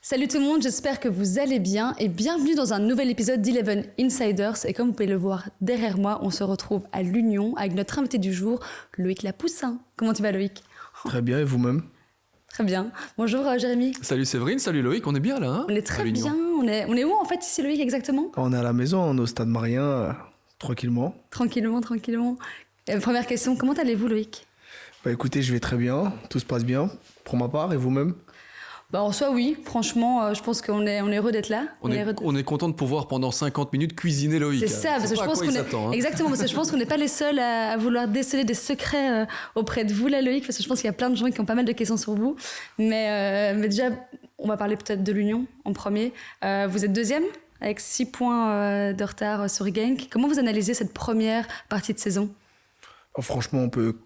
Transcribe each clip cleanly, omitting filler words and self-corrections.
Salut tout le monde, j'espère que vous allez bien et bienvenue dans un nouvel épisode d'Eleven Insiders. Et comme vous pouvez le voir derrière moi, on se retrouve à l'Union avec notre invité du jour, Loïc Lapoussin. Comment tu vas Loïc ? Très bien, et vous-même ? Très bien. Bonjour Jérémy. Salut Séverine, salut Loïc, on est bien là, hein ? On est très bien, on est où en fait ici Loïc exactement ? On est à la maison, on est au Stade Marien, tranquillement. Tranquillement. Première question, comment allez-vous Loïc ? Écoutez, je vais très bien, tout se passe bien, pour ma part, et vous-même ? En soi oui, franchement, je pense qu'on est heureux d'être là. On est content de pouvoir pendant 50 minutes cuisiner Loïc. C'est ça, parce que je pense qu'on est... Exactement, parce que je pense qu'on n'est pas les seuls à vouloir déceler des secrets auprès de vous là Loïc, parce que je pense qu'il y a plein de gens qui ont pas mal de questions sur vous. Mais déjà, on va parler peut-être de l'Union en premier. Vous êtes deuxième avec 6 points de retard sur Genk. Comment vous analysez cette première partie de saison ? Franchement, on peut...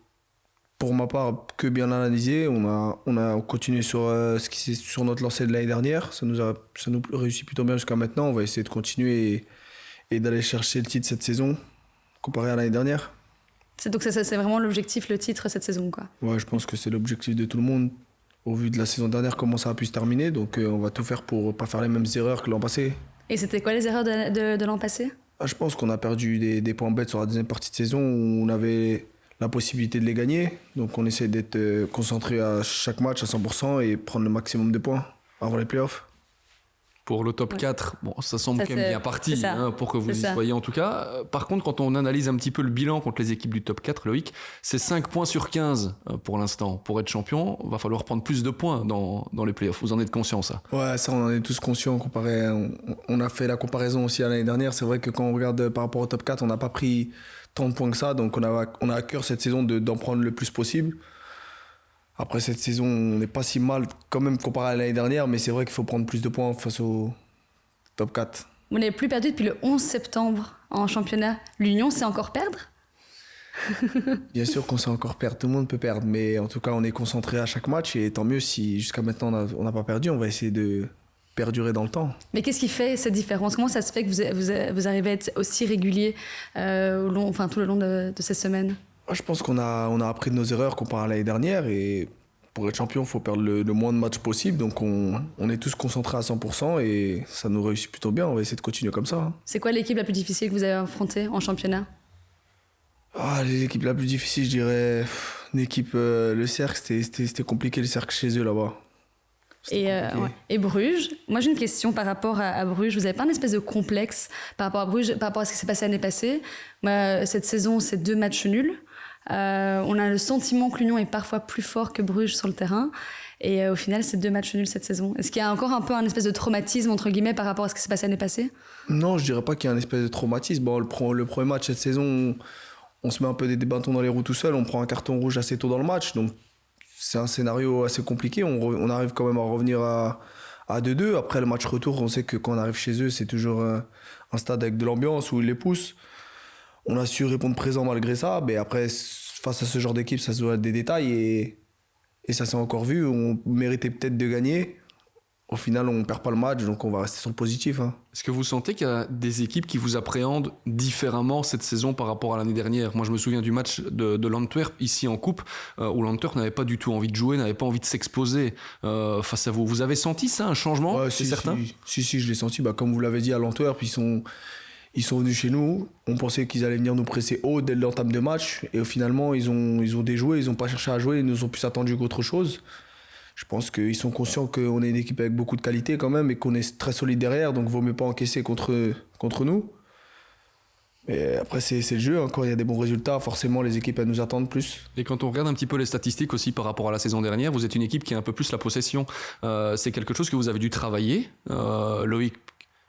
Pour ma part, que bien analysé. On a continué sur ce qui s'est sur notre lancée de l'année dernière. Ça nous réussit plutôt bien jusqu'à maintenant. On va essayer de continuer et d'aller chercher le titre cette saison, comparé à l'année dernière. Donc c'est vraiment l'objectif, le titre cette saison, quoi. Ouais, je pense que c'est l'objectif de tout le monde. Au vu de la saison dernière, comment ça a pu se terminer. Donc on va tout faire pour ne pas faire les mêmes erreurs que l'an passé. Et c'était quoi les erreurs de l'an passé ? Je pense qu'on a perdu des points bêtes sur la deuxième partie de saison où on avait la possibilité de les gagner. Donc on essaie d'être concentré à chaque match à 100% et prendre le maximum de points avant les playoffs. Pour le top 4, ça semble quand même bien parti pour que vous y soyez en tout cas. Par contre, quand on analyse un petit peu le bilan contre les équipes du top 4, Loïc, c'est 5 points sur 15 pour l'instant. Pour être champion, il va falloir prendre plus de points dans les playoffs. Vous en êtes conscients, ça ? Ouais, ça on en est tous conscients. On a fait la comparaison aussi à l'année dernière. C'est vrai que quand on regarde par rapport au top 4, on n'a pas pris tant de points que ça. Donc on a à cœur cette saison d'en prendre le plus possible. Après cette saison, on n'est pas si mal quand même comparé à l'année dernière, mais c'est vrai qu'il faut prendre plus de points face au top 4. Vous n'avez plus perdu depuis le 11 septembre en championnat. L'Union sait encore perdre ? Bien sûr qu'on sait encore perdre, tout le monde peut perdre, mais en tout cas on est concentré à chaque match et tant mieux si jusqu'à maintenant on n'a pas perdu, on va essayer de perdurer dans le temps. Mais qu'est-ce qui fait cette différence ? Comment ça se fait que vous arrivez à être aussi régulier tout le long de ces semaines ? Je pense qu'on a appris de nos erreurs comparé à l'année dernière et pour être champion, il faut perdre le moins de matchs possible. Donc on est tous concentrés à 100% et ça nous réussit plutôt bien. On va essayer de continuer comme ça. C'est quoi l'équipe la plus difficile que vous avez affrontée en championnat ? L'équipe la plus difficile, je dirais, l'équipe, le Cercle, c'était compliqué le Cercle chez eux là-bas. Et Bruges, moi j'ai une question par rapport à Bruges. Vous n'avez pas une espèce de complexe par rapport à Bruges, par rapport à ce qui s'est passé l'année passée ? Cette saison, c'est 2 matchs nuls. On a le sentiment que l'Union est parfois plus fort que Bruges sur le terrain. Et au final, c'est 2 matchs nuls cette saison. Est-ce qu'il y a encore un peu un espèce de traumatisme, entre guillemets, par rapport à ce qui s'est passé l'année passée ? Non, je dirais pas qu'il y a un espèce de traumatisme. Le premier match cette saison, on se met un peu des bâtons dans les roues tout seul. On prend un carton rouge assez tôt dans le match. Donc, c'est un scénario assez compliqué. On arrive quand même à revenir à 2-2. Après le match retour, on sait que quand on arrive chez eux, c'est toujours un stade avec de l'ambiance où ils les poussent. On a su répondre présent malgré ça. Mais après, face à ce genre d'équipe, ça se doit être des détails. Et ça s'est encore vu. On méritait peut-être de gagner. Au final, on ne perd pas le match, donc on va rester sur le positif. Est-ce que vous sentez qu'il y a des équipes qui vous appréhendent différemment cette saison par rapport à l'année dernière ? Moi, je me souviens du match de l'Antwerp, ici en Coupe, où l'Antwerp n'avait pas du tout envie de jouer, n'avait pas envie de s'exposer face à vous. Vous avez senti ça, un changement chez certains ? Si, je l'ai senti. Comme vous l'avez dit, à l'Antwerp, ils sont venus chez nous. On pensait qu'ils allaient venir nous presser haut dès l'entame de match. Et finalement, ils ont déjoué, ils n'ont pas cherché à jouer, ils nous ont plus attendu qu'autre chose. Je pense qu'ils sont conscients qu'on est une équipe avec beaucoup de qualité quand même et qu'on est très solide derrière, donc il vaut mieux pas encaisser contre nous. Mais après, c'est le jeu. Quand il y a des bons résultats, forcément, les équipes elles nous attendent plus. Et quand on regarde un petit peu les statistiques aussi par rapport à la saison dernière, vous êtes une équipe qui a un peu plus la possession. C'est quelque chose que vous avez dû travailler, Loïc ?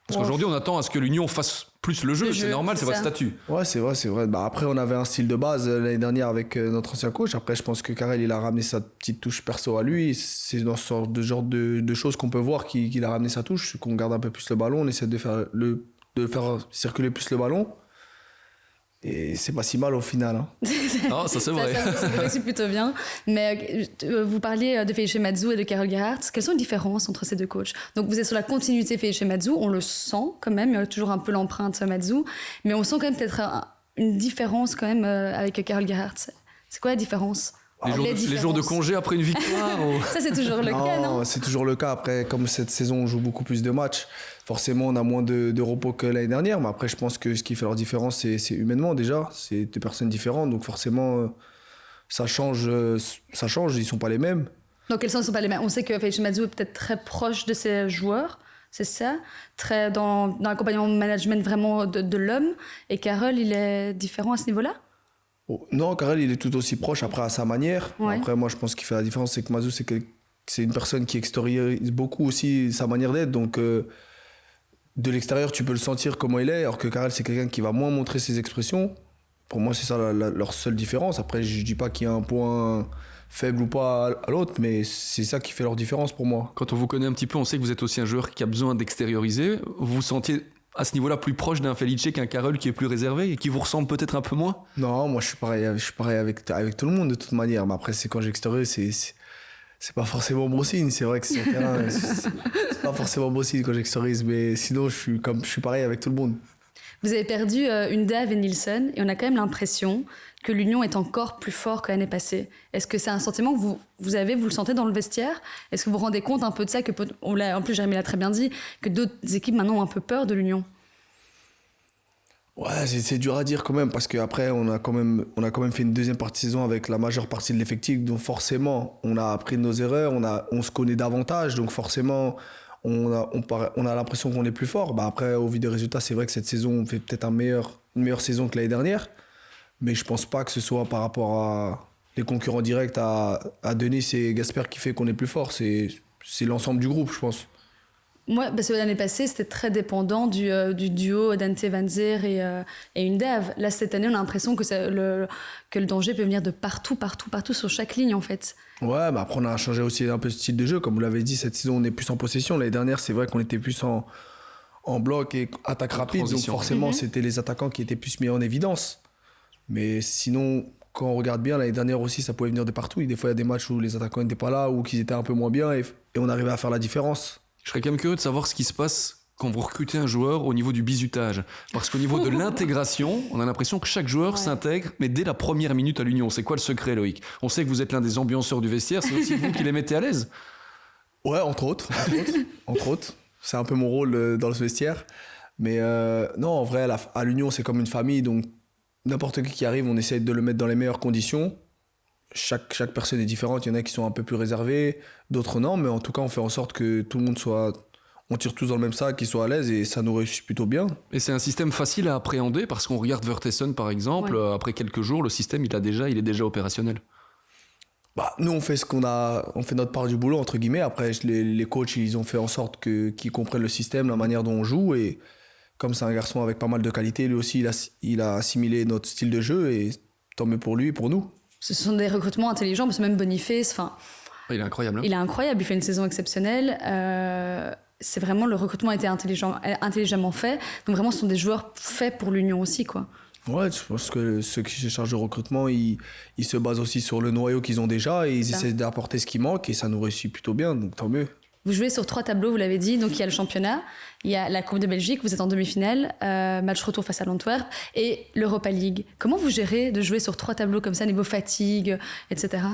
Parce qu'aujourd'hui, on attend à ce que l'Union fasse plus le jeu. C'est normal, c'est votre statut. Ouais, c'est vrai. Après, on avait un style de base l'année dernière avec notre ancien coach. Après, je pense que Karel, il a ramené sa petite touche perso à lui. C'est dans ce genre de choses qu'on peut voir qu'il a ramené sa touche, qu'on garde un peu plus le ballon, on essaie de faire circuler plus le ballon. Et c'est pas si mal au final. Non, ça c'est vrai. Ça réussit plutôt bien. Mais vous parliez de Felice Mazzu et de Karel Gerhardt. Quelles sont les différences entre ces deux coachs ? Donc vous êtes sur la continuité Felice Mazzu, on le sent quand même, il y a toujours un peu l'empreinte Mazzu, mais on sent quand même peut-être une différence quand même avec Karel Gerhardt. C'est quoi la différence ? Les jours de congé après une victoire Ça, c'est toujours le cas, non? C'est toujours le cas. Après, comme cette saison, on joue beaucoup plus de matchs. Forcément, on a moins de repos que l'année dernière. Mais après, je pense que ce qui fait leur différence, c'est humainement déjà. C'est deux personnes différentes. Donc forcément, ça change. Ils ne sont pas les mêmes. Dans quel sens ils ne sont pas les mêmes? On sait que Felice Mazou est peut-être très proche de ses joueurs. C'est ça, très dans l'accompagnement management vraiment de l'homme. Et Karel, il est différent à ce niveau-là? Non, Karel, il est tout aussi proche, après à sa manière. Ouais. Après, moi, je pense qu'il fait la différence, c'est que Mazou, c'est une personne qui extériorise beaucoup aussi sa manière d'être. Donc, de l'extérieur, tu peux le sentir comment il est, alors que Karel, c'est quelqu'un qui va moins montrer ses expressions. Pour moi, c'est ça leur seule différence. Après, je ne dis pas qu'il y a un point faible ou pas à l'autre, mais c'est ça qui fait leur différence pour moi. Quand on vous connaît un petit peu, on sait que vous êtes aussi un joueur qui a besoin d'extérioriser. Vous vous sentiez à ce niveau-là plus proche d'un Felice qu'un Karel qui est plus réservé et qui vous ressemble peut-être un peu moins? Non, moi je suis pareil avec tout le monde de toute manière. Mais après, c'est quand j'extériorise, c'est pas forcément bon signe. C'est vrai que c'est sur terrain, c'est pas forcément bon signe quand j'extériorise, mais sinon je suis pareil avec tout le monde. Vous avez perdu Undav et Nilsson et on a quand même l'impression que l'Union est encore plus fort que l'année passée. Est-ce que c'est un sentiment que vous le sentez dans le vestiaire? Est-ce que vous vous rendez compte un peu de ça en plus, Jérémy l'a très bien dit, que d'autres équipes maintenant ont un peu peur de l'Union? Ouais, c'est dur à dire quand même, parce qu'après, on a quand même fait une deuxième partie de saison avec la majeure partie de l'effectif, donc forcément, on a appris de nos erreurs, on se connaît davantage, donc forcément, on a l'impression qu'on est plus fort. Bah après, au vu des résultats, c'est vrai que cette saison, on fait peut-être une meilleure saison que l'année dernière. Mais je pense pas que ce soit par rapport à les concurrents directs à Denis et Gasper qui fait qu'on est plus fort. C'est l'ensemble du groupe, je pense. Moi, parce que l'année passée, c'était très dépendant du duo Dante Van Zer et Undav. Là, cette année, on a l'impression que le danger peut venir de partout, sur chaque ligne, en fait. Ouais, bah après, on a changé aussi un peu de style de jeu. Comme vous l'avez dit, cette saison, on est plus en possession. L'année dernière, c'est vrai qu'on était plus en bloc et attaque rapide. Donc forcément, c'était les attaquants qui étaient plus mis en évidence. Mais sinon, quand on regarde bien, l'année dernière aussi, ça pouvait venir de partout. Et des fois, il y a des matchs où les attaquants n'étaient pas là ou qu'ils étaient un peu moins bien et on arrivait à faire la différence. Je serais quand même curieux de savoir ce qui se passe quand vous recrutez un joueur au niveau du bizutage. Parce qu'au niveau de l'intégration, on a l'impression que chaque joueur s'intègre, mais dès la première minute à l'Union. C'est quoi le secret, Loïc? On sait que vous êtes l'un des ambianceurs du vestiaire. C'est aussi vous qui les mettez à l'aise? Ouais, entre autres. C'est un peu mon rôle dans le vestiaire. Mais non, en vrai, à l'Union, c'est comme une famille. Donc, n'importe qui arrive, on essaie de le mettre dans les meilleures conditions. Chaque personne est différente. Il y en a qui sont un peu plus réservés, d'autres non. Mais en tout cas, on fait en sorte que tout le monde on tire tous dans le même sac, qu'ils soient à l'aise et ça nous réussit plutôt bien. Et c'est un système facile à appréhender parce qu'on regarde Vertessen, par exemple. Ouais. Après quelques jours, le système, il est déjà opérationnel. Bah, nous, on fait notre part du boulot, entre guillemets. Après, les coachs, ils ont fait en sorte qu'ils comprennent le système, la manière dont on joue. Et comme c'est un garçon avec pas mal de qualité, lui aussi, il a assimilé notre style de jeu et tant mieux pour lui et pour nous. Ce sont des recrutements intelligents, parce que même Boniface, il est incroyable. Hein. Il est incroyable, il fait une saison exceptionnelle. C'est vraiment, le recrutement a été intelligemment fait. Donc vraiment, ce sont des joueurs faits pour l'Union aussi, quoi. Ouais, je pense que ceux qui se chargent de recrutement, ils se basent aussi sur le noyau qu'ils ont déjà et ils essaient d'apporter ce qui manque et ça nous réussit plutôt bien, donc tant mieux. Vous jouez sur 3 tableaux, vous l'avez dit. Donc il y a le championnat, il y a la Coupe de Belgique, vous êtes en demi-finale, match retour face à l'Antwerp, et l'Europa League. Comment vous gérez de jouer sur 3 tableaux comme ça, niveau fatigue, etc.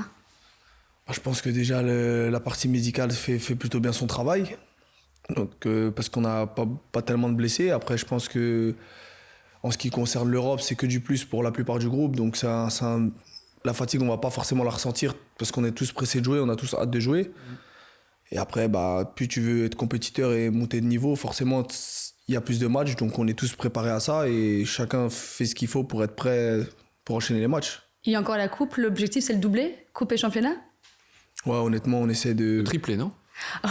Je pense que déjà la partie médicale fait plutôt bien son travail, donc, parce qu'on n'a pas tellement de blessés. Après, je pense que en ce qui concerne l'Europe, c'est que du plus pour la plupart du groupe. Donc la fatigue, on ne va pas forcément la ressentir parce qu'on est tous pressés de jouer, on a tous hâte de jouer. Et après, plus tu veux être compétiteur et monter de niveau, forcément, il y a plus de matchs. Donc, on est tous préparés à ça et chacun fait ce qu'il faut pour être prêt pour enchaîner les matchs. Il y a encore la coupe. L'objectif, c'est le doublé, coupe et championnat? Ouais, honnêtement, on essaie de... Le triplé, non?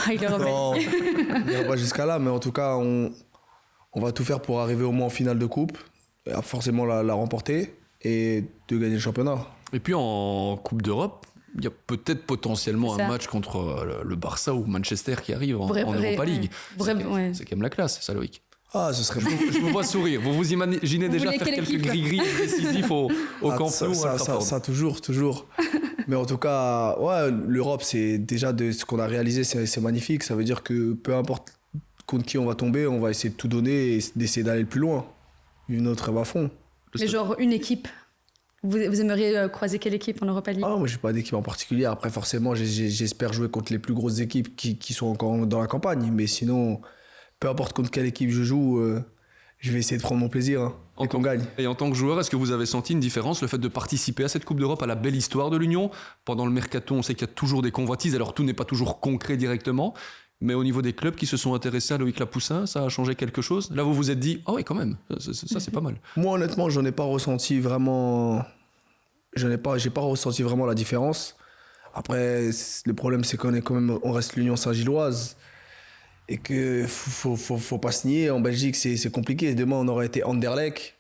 Il est non, on n'ira pas jusqu'à là. Mais en tout cas, on va tout faire pour arriver au moins en finale de coupe. Et forcément, la remporter et de gagner le championnat. Et puis, en Coupe d'Europe, il y a peut-être potentiellement un match contre le Barça ou Manchester qui arrive en Europa League. C'est quand même la classe, ça, Loïc. Ah, ce serait... je vous vois sourire. Vous imaginez déjà faire quelques gris-gris décisifs au Camp Nou? Ça, toujours. Mais en tout cas, ouais, l'Europe, c'est déjà de ce qu'on a réalisé, c'est magnifique. Ça veut dire que peu importe contre qui on va tomber, on va essayer de tout donner et d'essayer d'aller le plus loin. Une autre rêve à fond. Mais genre une équipe Vous aimeriez croiser quelle équipe en Europa League? Moi, j'ai pas d'équipe en particulier. Après, forcément, j'espère jouer contre les plus grosses équipes qui sont encore dans la campagne. Mais sinon, peu importe contre quelle équipe je joue, je vais essayer de prendre mon plaisir et qu'on gagne. Et en tant que joueur, est-ce que vous avez senti une différence, le fait de participer à cette Coupe d'Europe, à la belle histoire de l'Union? Pendant le mercato, on sait qu'il y a toujours des convoitises. Alors, tout n'est pas toujours concret directement. Mais au niveau des clubs qui se sont intéressés à Loïc Lapoussin, ça a changé quelque chose? Là, vous vous êtes dit, oui, quand même, ça c'est pas mal. Moi, honnêtement, j'en ai pas ressenti vraiment... j'ai pas ressenti vraiment la différence. Après, le problème, c'est on reste l'Union Saint-Gilloise. Et que faut pas se nier, en Belgique, c'est compliqué. Demain, on aurait été Anderlecht,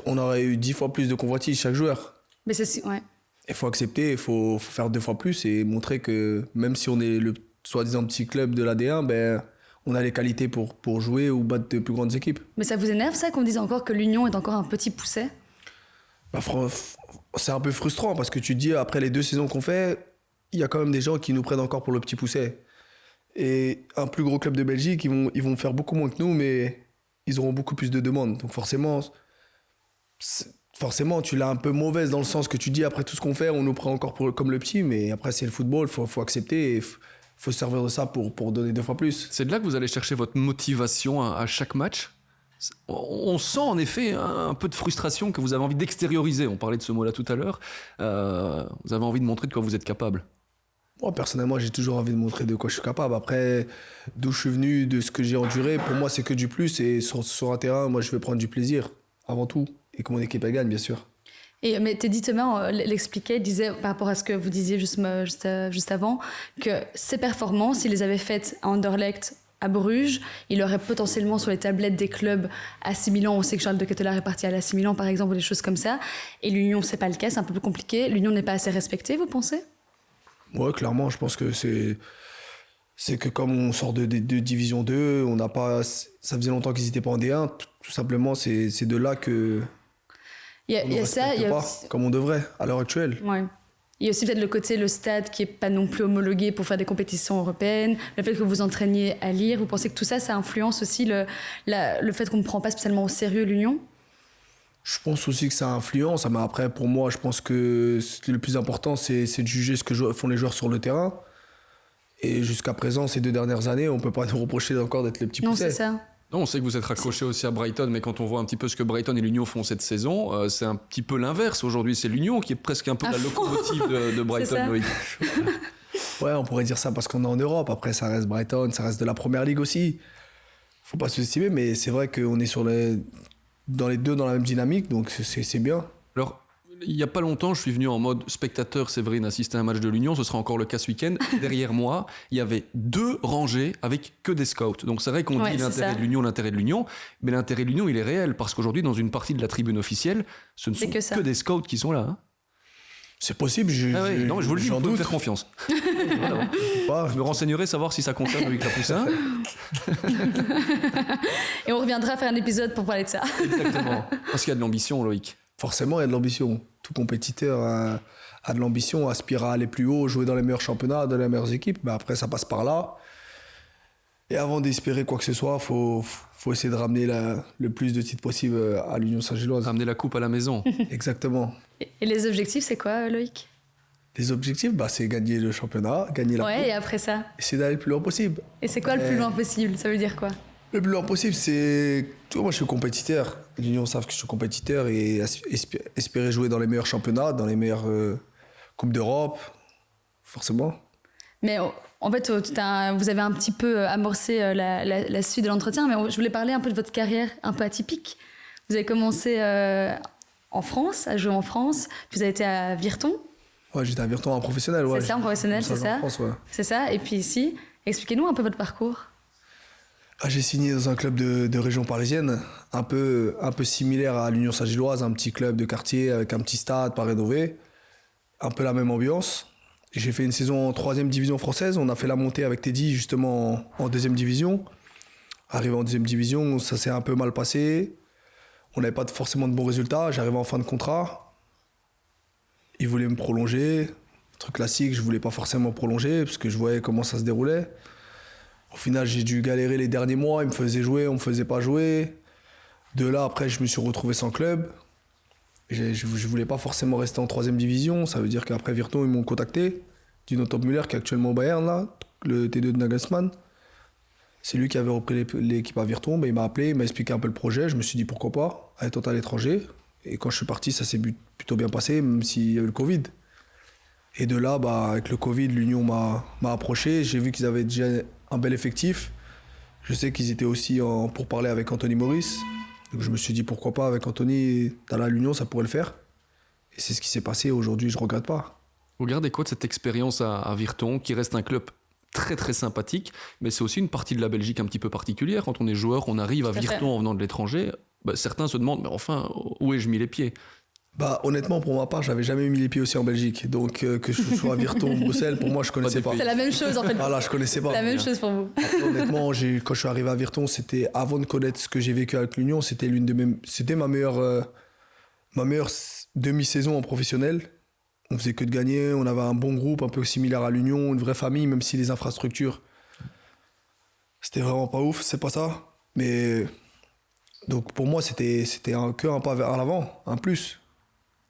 on aurait eu 10 fois plus de convoitises chaque joueur. Mais ouais. Il faut accepter, il faut faire 2 fois plus et montrer que même si on est le soi-disant petit club de la D1, on a les qualités pour jouer ou battre de plus grandes équipes. Mais ça vous énerve, ça, qu'on dise encore que l'Union est encore un petit pousset? C'est un peu frustrant parce que tu te dis, après les 2 saisons qu'on fait, il y a quand même des gens qui nous prennent encore pour le petit pousset. Et un plus gros club de Belgique, ils vont faire beaucoup moins que nous, mais ils auront beaucoup plus de demandes. Donc forcément, tu l'as un peu mauvaise dans le sens que tu dis, après tout ce qu'on fait, on nous prend encore comme le petit, mais après c'est le football, faut accepter et faut se servir de ça pour donner 2 fois plus. C'est de là que vous allez chercher votre motivation à chaque match? On sent en effet un peu de frustration que vous avez envie d'extérioriser. On parlait de ce mot-là tout à l'heure. Vous avez envie de montrer de quoi vous êtes capable. Moi, personnellement, j'ai toujours envie de montrer de quoi je suis capable. Après, d'où je suis venu, de ce que j'ai enduré, pour moi, c'est que du plus. Et sur un terrain, moi, je vais prendre du plaisir, avant tout. Et que mon équipe, elle gagne, bien sûr. Mais Teddy Thomas l'expliquait, disait, par rapport à ce que vous disiez juste avant, que ces performances, il les avait faites à Anderlecht, à Bruges, il aurait potentiellement sur les tablettes des clubs AC Milan, on sait que Charles de Ketelaere est parti à l'AC Milan, par exemple, ou des choses comme ça. Et l'Union, c'est pas le cas, c'est un peu plus compliqué. L'Union n'est pas assez respectée, vous pensez? Ouais, clairement, je pense que c'est que comme on sort de Division 2, on n'a pas... Ça faisait longtemps qu'ils n'étaient pas en D1. Tout simplement, c'est de là que... Il y a ça, pas comme on devrait, à l'heure actuelle. Ouais. Il y a aussi peut-être le côté, le stade qui n'est pas non plus homologué pour faire des compétitions européennes, le fait que vous entraîniez à lire. Vous pensez que tout ça, ça influence aussi le fait qu'on ne prend pas spécialement au sérieux l'Union? Je pense aussi que ça influence. Mais après, pour moi, je pense que le plus important, c'est de juger ce que font les joueurs sur le terrain. Et jusqu'à présent, ces 2 dernières années, on ne peut pas nous reprocher encore d'être les petits poussets. Non, c'est ça. Non, on sait que vous êtes raccroché aussi à Brighton, mais quand on voit un petit peu ce que Brighton et l'Union font cette saison, c'est un petit peu l'inverse. Aujourd'hui, c'est l'Union qui est presque un peu la locomotive de Brighton. Oui. Ouais, on pourrait dire ça parce qu'on est en Europe. Après, ça reste Brighton, ça reste de la Première Ligue aussi. Faut pas sous-estimer, mais c'est vrai qu'on est dans les 2 dans la même dynamique, donc c'est bien. Alors, il n'y a pas longtemps, je suis venu en mode spectateur, Séverine, assister à un match de l'Union. Ce sera encore le cas ce week-end. Derrière moi, il y avait 2 rangées avec que des scouts. Donc c'est vrai qu'on dit l'intérêt de l'Union, mais l'intérêt de l'Union, il est réel. Parce qu'aujourd'hui, dans une partie de la tribune officielle, ce ne sont que des scouts qui sont là. Hein. C'est possible, non, je vous le dis, vous pouvez me faire confiance. Voilà. Je me renseignerai savoir si ça concerne Loïc Lapoussin. Et on reviendra faire un épisode pour parler de ça. Exactement. Parce qu'il y a de l'ambition, Loïc. Forcément, il y a de l'ambition. Tout compétiteur a de l'ambition, aspire à aller plus haut, jouer dans les meilleurs championnats, dans les meilleures équipes. Mais après, ça passe par là. Et avant d'espérer quoi que ce soit, faut essayer de ramener le plus de titres possible à l'Union Saint-Gilloise. Ramener la coupe à la maison. Exactement. Et les objectifs, c'est quoi, Loïc? Les objectifs, c'est gagner le championnat, gagner la coupe. Ouais, et après ça? Essayer d'aller le plus loin possible. Et c'est quoi le plus loin possible? Ça veut dire quoi? Le plus loin possible, c'est... Tu vois, moi, je suis compétiteur. L'Union savent que je suis compétiteur et espérer jouer dans les meilleurs championnats, dans les meilleures Coupes d'Europe, forcément. Mais en fait, vous avez un petit peu amorcé la suite de l'entretien, mais je voulais parler un peu de votre carrière un peu atypique. Vous avez commencé en France, à jouer en France, puis vous avez été à Virton. Ouais, j'étais à Virton en professionnel. Ouais, c'est ça, en professionnel, c'est ça. France, ouais. C'est ça, et puis ici, expliquez-nous un peu votre parcours. J'ai signé dans un club de région parisienne, un peu similaire à l'Union Saint-Gilloise, un petit club de quartier avec un petit stade pas rénové, un peu la même ambiance. J'ai fait une saison en 3e division française, on a fait la montée avec Teddy justement en 2e division. Arrivé en 2e division, ça s'est un peu mal passé, on n'avait pas forcément de bons résultats, j'arrivais en fin de contrat. Ils voulaient me prolonger, truc classique, je voulais pas forcément prolonger parce que je voyais comment ça se déroulait. Au final, j'ai dû galérer les derniers mois. Ils me faisaient jouer, on me faisait pas jouer. De là, après, je me suis retrouvé sans club. Je voulais pas forcément rester en 3e division. Ça veut dire qu'après Virton, ils m'ont contacté. Dino Topmüller, qui est actuellement au Bayern, là, le T2 de Nagelsmann. C'est lui qui avait repris l'équipe à Virton. Il m'a appelé, il m'a expliqué un peu le projet. Je me suis dit pourquoi pas, étant à l'étranger. Et quand je suis parti, ça s'est plutôt bien passé, même s'il y a eu le Covid. Et de là, avec le Covid, l'Union m'a approché. J'ai vu qu'ils avaient déjà un bel effectif. Je sais qu'ils étaient aussi pour parler avec Anthony Maurice. Donc je me suis dit pourquoi pas, avec Anthony, d'aller à l'Union, ça pourrait le faire. Et c'est ce qui s'est passé. Aujourd'hui, je ne regrette pas. Vous gardez quoi de cette expérience à Virton, qui reste un club très très sympathique, mais c'est aussi une partie de la Belgique un petit peu particulière. Quand on est joueur, on arrive à Virton en venant de l'étranger. Certains se demandent, mais enfin, où ai-je mis les pieds ? Honnêtement, pour ma part, j'avais jamais mis les pieds aussi en Belgique. Donc, que je sois à Virton ou Bruxelles, pour moi, je connaissais pas. C'est la même chose, en fait. Voilà, je connaissais pas. C'est la même chose pour vous. Après, honnêtement, quand je suis arrivé à Virton, c'était avant de connaître ce que j'ai vécu avec l'Union, c'était ma meilleure demi-saison en professionnel. On faisait que de gagner, on avait un bon groupe, un peu similaire à l'Union, une vraie famille, même si les infrastructures, c'était vraiment pas ouf, c'est pas ça. Mais donc pour moi, c'était que un pas vers l'avant, un plus.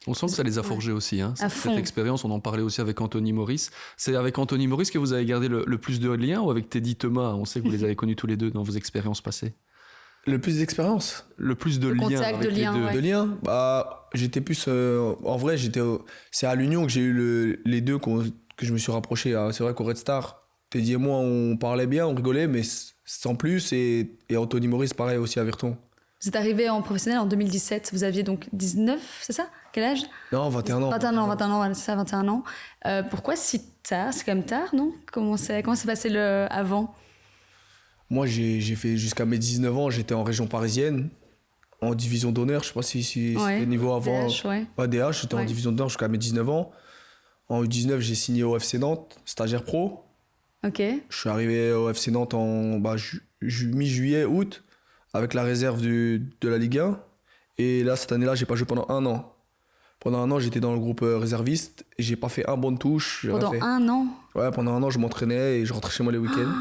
On sent que ça les a forgés aussi, hein. Cette expérience, on en parlait aussi avec Anthony Maurice. C'est avec Anthony Maurice que vous avez gardé le plus de liens, ou avec Teddy Thomas ? On sait que vous les avez connus tous les deux dans vos expériences passées. Le plus d'expérience ? Le plus de liens avec les deux. De liens ? J'étais plus... en vrai, c'est à l'Union que j'ai eu les deux que je me suis rapproché. C'est vrai qu'au Red Star, Teddy et moi, on parlait bien, on rigolait, mais sans plus. Et Anthony Maurice, pareil, aussi à Virton. Vous êtes arrivé en professionnel en 2017. Vous aviez donc 19, c'est ça ? Quel âge ? Non, 21 ans. 21 ans, c'est ça, 21 ans. Pourquoi si tard ? C'est quand même tard, non ? Comment s'est passé le avant ? Moi, j'ai fait jusqu'à mes 19 ans, j'étais en région parisienne, en division d'honneur. Je sais pas si c'était le niveau avant. DH, ouais. DH, j'étais en division d'honneur jusqu'à mes 19 ans. En U19, j'ai signé au FC Nantes, stagiaire pro. Ok. Je suis arrivé au FC Nantes en mi-juillet, août, avec la réserve de la Ligue 1. Et là, cette année-là, j'ai pas joué pendant 1 an. Pendant 1 an, j'étais dans le groupe réserviste et j'ai pas fait un bon de touche. Pendant 1 an ? Ouais, pendant 1 an, je m'entraînais et je rentrais chez moi les week-ends.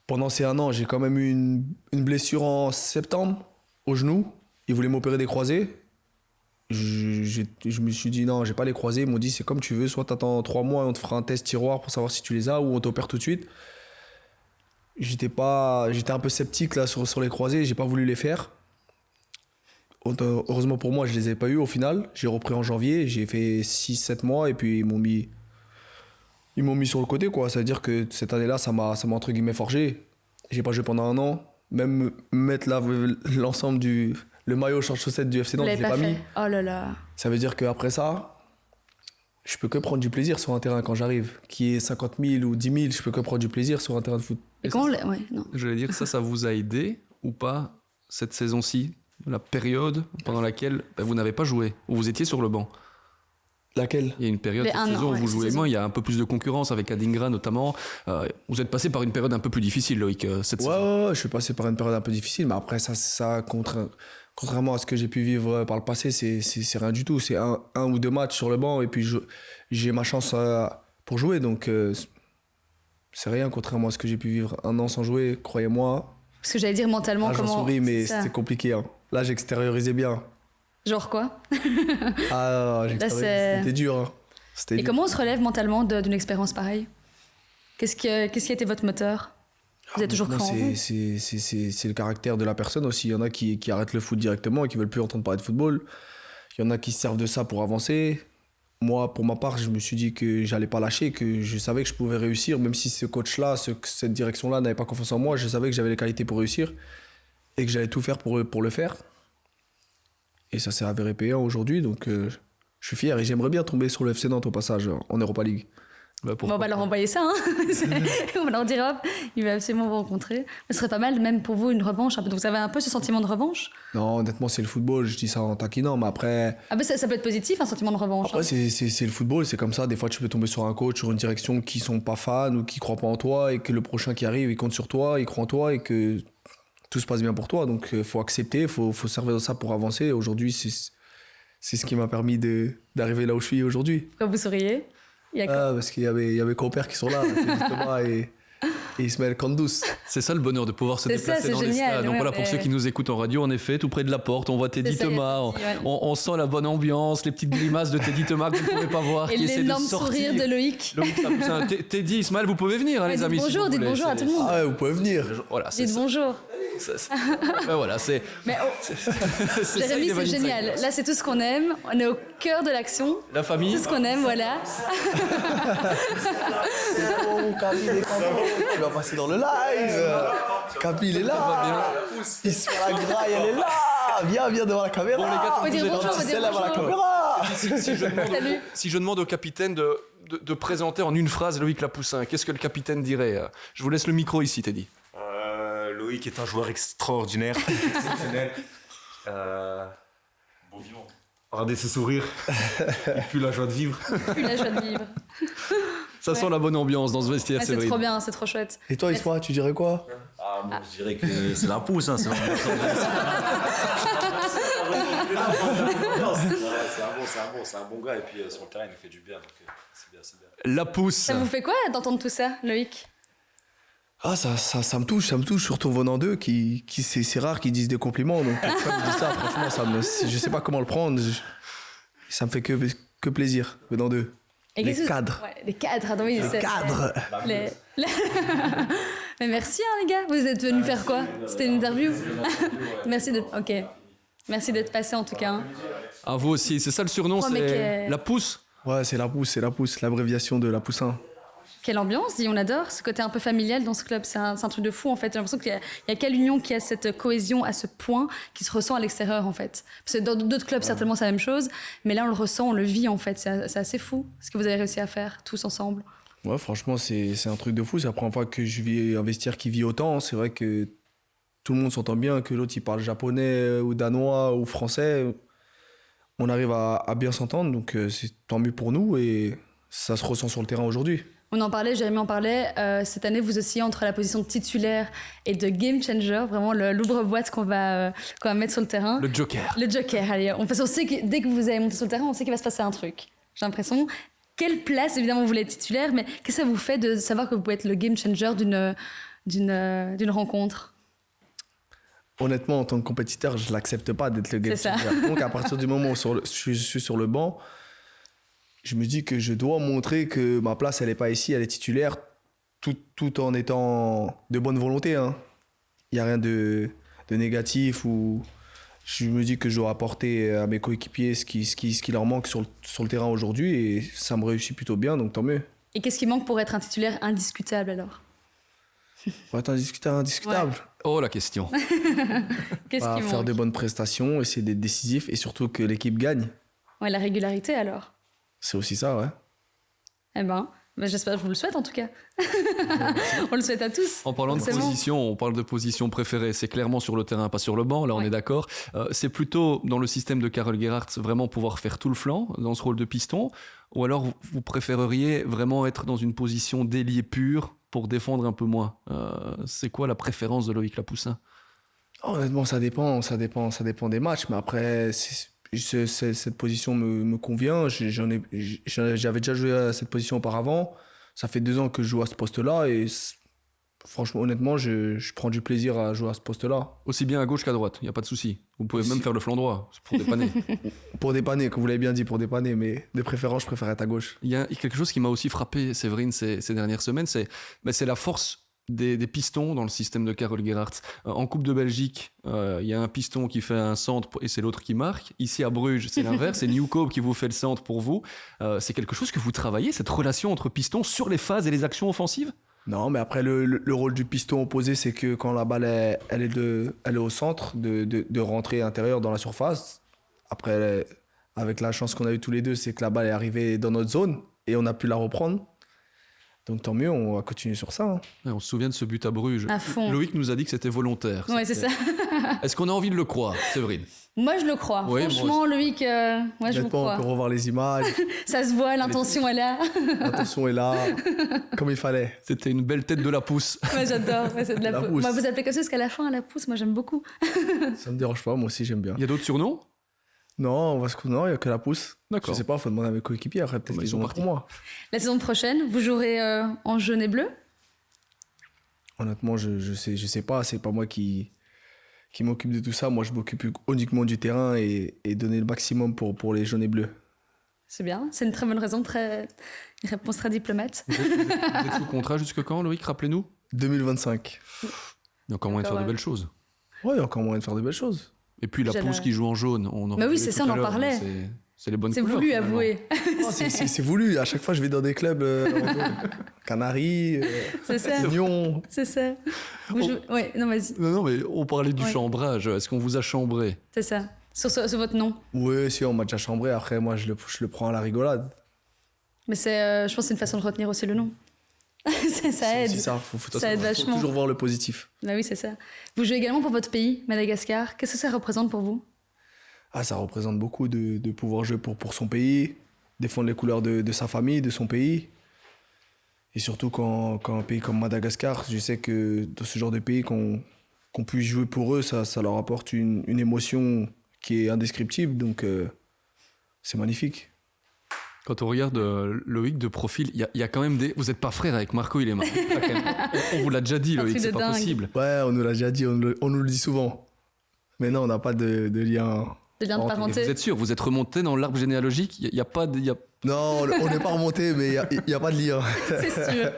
Pendant ces 1 an, j'ai quand même eu une blessure en septembre au genou. Ils voulaient m'opérer des croisés. Je me suis dit non, j'ai pas les croisés. Ils m'ont dit c'est comme tu veux, soit t'attends 3 mois et on te fera un test tiroir pour savoir si tu les as, ou on t'opère tout de suite. J'étais un peu sceptique là sur les croisés, j'ai pas voulu les faire. Heureusement pour moi, je les ai pas eu au final. J'ai repris en janvier, j'ai fait 6-7 mois et puis ils m'ont mis sur le côté, quoi. Ça veut dire que cette année-là, ça m'a entre guillemets forgé. J'ai pas joué pendant 1 an. Même mettre l'ensemble le maillot short-chaussette du FC Nantes, je l'ai pas mis. Oh là là. Ça veut dire qu'après ça, je peux que prendre du plaisir sur un terrain quand j'arrive. Qui est 50 000 ou 10 000, je peux que prendre du plaisir sur un terrain de foot. Et comment non. J'allais dire, ça vous a aidé ou pas cette saison-ci, la période pendant laquelle vous n'avez pas joué, où vous étiez sur le banc? Laquelle? Il y a une période cette saison où vous jouez moins, il y a un peu plus de concurrence avec Adingra notamment. Vous êtes passé par une période un peu plus difficile, Loïc, cette saison. Ouais, je suis passé par une période un peu difficile, mais après ça contrairement à ce que j'ai pu vivre par le passé, c'est rien du tout. C'est un ou 2 matchs sur le banc et puis j'ai ma chance pour jouer, donc c'est rien contrairement à ce que j'ai pu vivre 1 an sans jouer, croyez-moi. Parce que j'allais dire mentalement là, comment... J'en souris, mais c'était compliqué. Hein. Là, j'extériorisais bien. Genre quoi? C'était dur. Hein. Et comment on se relève mentalement d'une expérience pareille? Qu'est-ce qui a été votre moteur? Vous êtes toujours cru en vous? C'est le caractère de la personne aussi. Il y en a qui arrêtent le foot directement et qui veulent plus entendre parler de football. Il y en a qui se servent de ça pour avancer. Moi, pour ma part, je me suis dit que j'allais pas lâcher, que je savais que je pouvais réussir, même si ce coach-là, cette direction-là n'avait pas confiance en moi. Je savais que j'avais les qualités pour réussir et que j'allais tout faire pour le faire. Et ça s'est avéré payant aujourd'hui, donc je suis fier et j'aimerais bien tomber sur le FC Nantes au passage en Europa League. On va leur envoyer ça, hein. On va leur dire hop, il va absolument vous rencontrer. Ce serait pas mal, même pour vous, une revanche. Donc vous avez un peu ce sentiment de revanche? Non, honnêtement, c'est le football, je dis ça en taquinant, mais après... Ah ben ça peut être positif, un sentiment de revanche. Après, c'est le football, c'est comme ça. Des fois, tu peux tomber sur un coach, sur une direction qui sont pas fans ou qui croient pas en toi et que le prochain qui arrive, il compte sur toi, il croit en toi et que tout se passe bien pour toi. Donc, il faut accepter, il faut servir de ça pour avancer. Aujourd'hui, c'est ce qui m'a permis d'arriver là où je suis aujourd'hui. Quand vous souriez? Parce qu'il y avait Cooper qui sont là, Thomas et Ismaël Kandous. C'est ça le bonheur de pouvoir se déplacer dans les stades. Donc voilà, pour ceux qui nous écoutent en radio, en effet, tout près de la porte, on voit Teddy Thomas, on sent la bonne ambiance, les petites grimaces de Teddy Thomas que vous ne pouvez pas voir. Et l'énorme sourire de Loïc. Teddy, Ismaël, vous pouvez venir, les amis. Bonjour, dites bonjour à tout le monde. Ah ouais, vous pouvez venir. Voilà, dites bonjour. Voilà, c'est. Jérémy, c'est génial. Là, c'est tout ce qu'on aime. On est au cœur de l'action. La famille. Tout ce qu'on aime, voilà. C'est bon, Camille est content. Tu vas passer dans le live. Camille, il est là. Il se fait la graille, elle est là. Viens devant la caméra. Bon, les gars, faut dire bonjour, faut dire devant la caméra. Si je demande au capitaine de présenter en une phrase Loïc Lapoussin, qu'est-ce que le capitaine dirait? Je vous laisse le micro ici, Teddy. Loïc est un joueur extraordinaire, exceptionnel. Bon vivant. Regardez ce sourire. Et puis la joie de vivre. Ça sent la bonne ambiance dans ce vestiaire, c'est trop bien, c'est trop chouette. Et toi, Isma, tu dirais quoi? Moi, je dirais que c'est la pousse. Hein, c'est un bon gars. Et puis sur le terrain, il nous fait du bien. Donc c'est bien. La pousse. Ça vous fait quoi d'entendre tout ça, Loïc? Ah, ça me touche, surtout venant d'eux, qui c'est rare qu'ils disent des compliments. Donc, quand ils disent ça, franchement, je sais pas comment le prendre. Ça me fait que plaisir, venant d'eux. Les cadres. Ouais, les cadres, oui. Les cadres. Mais merci, les gars. Vous êtes venus faire quoi? C'était une interview? Merci d'être passé, en tout cas. Hein. À vous aussi. C'est ça le surnom, c'est la pousse? Ouais, c'est la pousse, l'abréviation de Lapoussin. Quelle ambiance, on adore ce côté un peu familial dans ce club, c'est un truc de fou en fait. J'ai l'impression qu'il y a qu'à l'Union qui a cette cohésion à ce point qui se ressent à l'extérieur en fait. Parce que dans d'autres clubs certainement c'est la même chose, mais là on le ressent, on le vit en fait, c'est assez fou ce que vous avez réussi à faire tous ensemble. Ouais, franchement c'est un truc de fou, c'est la première fois que je vis un vestiaire qui vit autant. C'est vrai que tout le monde s'entend bien, que l'autre il parle japonais ou danois ou français. On arrive à bien s'entendre, donc c'est tant mieux pour nous et ça se ressent sur le terrain aujourd'hui. On en parlait, Jérémy en parlait, cette année vous oscillez entre la position de titulaire et de game changer, vraiment l'ouvre-boîte qu'on va mettre sur le terrain. Le joker, allez, on sait que dès que vous allez monter sur le terrain, on sait qu'il va se passer un truc, j'ai l'impression. Quelle place, évidemment vous voulez être titulaire, mais qu'est-ce que ça vous fait de savoir que vous pouvez être le game changer d'une rencontre? Honnêtement, en tant que compétiteur, je l'accepte pas d'être le game changer. Donc à partir du moment où je suis sur le banc, je me dis que je dois montrer que ma place, elle n'est pas ici, elle est titulaire, tout en étant de bonne volonté. Hein. Il n'y a rien de négatif. Ou je me dis que je dois apporter à mes coéquipiers ce qui leur manque sur le terrain aujourd'hui et ça me réussit plutôt bien, donc tant mieux. Et qu'est-ce qui manque pour être un titulaire indiscutable alors? Pour être indiscutable. Ouais. Oh, la question. Qu'est-ce qui manque? Faire de bonnes prestations, essayer d'être décisif et surtout que l'équipe gagne. Ouais, la régularité alors. C'est aussi ça, ouais. Eh ben, j'espère, je vous le souhaite en tout cas. On le souhaite à tous. En parlant de position, on parle de position préférée. C'est clairement sur le terrain, pas sur le banc. Là, on est d'accord. C'est plutôt dans le système de Karel Gerhardt vraiment pouvoir faire tout le flanc dans ce rôle de piston. Ou alors vous préféreriez vraiment être dans une position d'ailier pur pour défendre un peu moins. C'est quoi la préférence de Loïc Lapoussin? Honnêtement, ça dépend des matchs. Mais après, cette position me convient. J'avais déjà joué à cette position auparavant. Ça fait 2 ans que je joue à ce poste-là et franchement, honnêtement, je prends du plaisir à jouer à ce poste-là. Aussi bien à gauche qu'à droite, il n'y a pas de souci. Vous pouvez même faire le flanc droit pour dépanner. Pour dépanner, comme vous l'avez bien dit, pour dépanner, mais de préférence, je préfère être à gauche. Il y a quelque chose qui m'a aussi frappé, Séverine, ces dernières semaines, c'est la force des pistons dans le système de Karel Gerhardt. En Coupe de Belgique, il y a un piston qui fait un centre et c'est l'autre qui marque. Ici à Bruges, c'est l'inverse, c'est Newcobe qui vous fait le centre pour vous. C'est quelque chose que vous travaillez, cette relation entre pistons sur les phases et les actions offensives? Non, mais après, le rôle du piston opposé, c'est que quand la balle elle est au centre, de rentrer à l'intérieur dans la surface. Après, avec la chance qu'on a eu tous les deux, c'est que la balle est arrivée dans notre zone et on a pu la reprendre. Donc tant mieux, on va continuer sur ça. Hein. Ouais, on se souvient de ce but à Bruges. À fond. Loïc nous a dit que c'était volontaire. Ouais, c'est ça. Est-ce qu'on a envie de le croire, Séverine? Moi, je le crois. Oui, franchement, Loïc, moi, je vous crois. On peut revoir les images. Ça se voit, l'intention est là. L'intention est là, comme il fallait. C'était une belle tête de la pousse. Moi, j'adore. Ouais, c'est de la pousse. Moi, vous appelez comme ça parce qu'à la fin, la pousse, moi, j'aime beaucoup. Ça me dérange pas, moi aussi, j'aime bien. Il y a d'autres surnoms? Non, il n'y a que la pousse. D'accord. Je sais pas, il faut demander à mes coéquipiers. Après, peut-être qu'ils sont pour moi. La saison prochaine, vous jouerez en jaune et bleu? Honnêtement, je sais pas. C'est pas moi qui m'occupe de tout ça. Moi, je m'occupe uniquement du terrain et donner le maximum pour les jaunes et bleus. C'est bien. C'est une très bonne raison, une réponse très diplomate. Vous êtes sous contrat jusque quand, Loïc? Rappelez-nous. 2025. Il y a encore moyen de faire de belles choses. Ouais, il y a encore moyen de faire de belles choses. Et puis la pousse qui joue en jaune. Mais oui, c'est ça, on en parlait. C'est les bonnes couleurs. C'est voulu, avouer. C'est voulu. À chaque fois, je vais dans des clubs. Canaries, Lyon. C'est ça. Ouais, non, vas-y. Non, mais on parlait du chambrage. Est-ce qu'on vous a chambré? C'est ça. Sur votre nom. Oui, si, on m'a déjà chambré. Après, moi, je le prends à la rigolade. Mais je pense que c'est une façon de retenir aussi le nom. Ça aide. Ça aide vachement. Faut toujours voir le positif. Bah oui, c'est ça. Vous jouez également pour votre pays, Madagascar. Qu'est-ce que ça représente pour vous? Ça représente beaucoup de pouvoir jouer pour son pays, défendre les couleurs de sa famille, de son pays. Et surtout quand un pays comme Madagascar, je sais que dans ce genre de pays, qu'on puisse jouer pour eux, ça leur apporte une émotion qui est indescriptible. Donc c'est magnifique. Quand on regarde Loïc de profil, il y a quand même des... Vous n'êtes pas frère avec Marco, il est marié. On vous l'a déjà dit, Loïc, c'est pas possible. Ouais, on nous l'a déjà dit, on nous le dit souvent. Mais non, on n'a pas de lien... De lien de parenté. Vous êtes sûr, vous êtes remonté dans l'arbre généalogique? Il n'y a pas de... Non, on n'est pas remonté, mais il n'y a pas de lien. C'est sûr.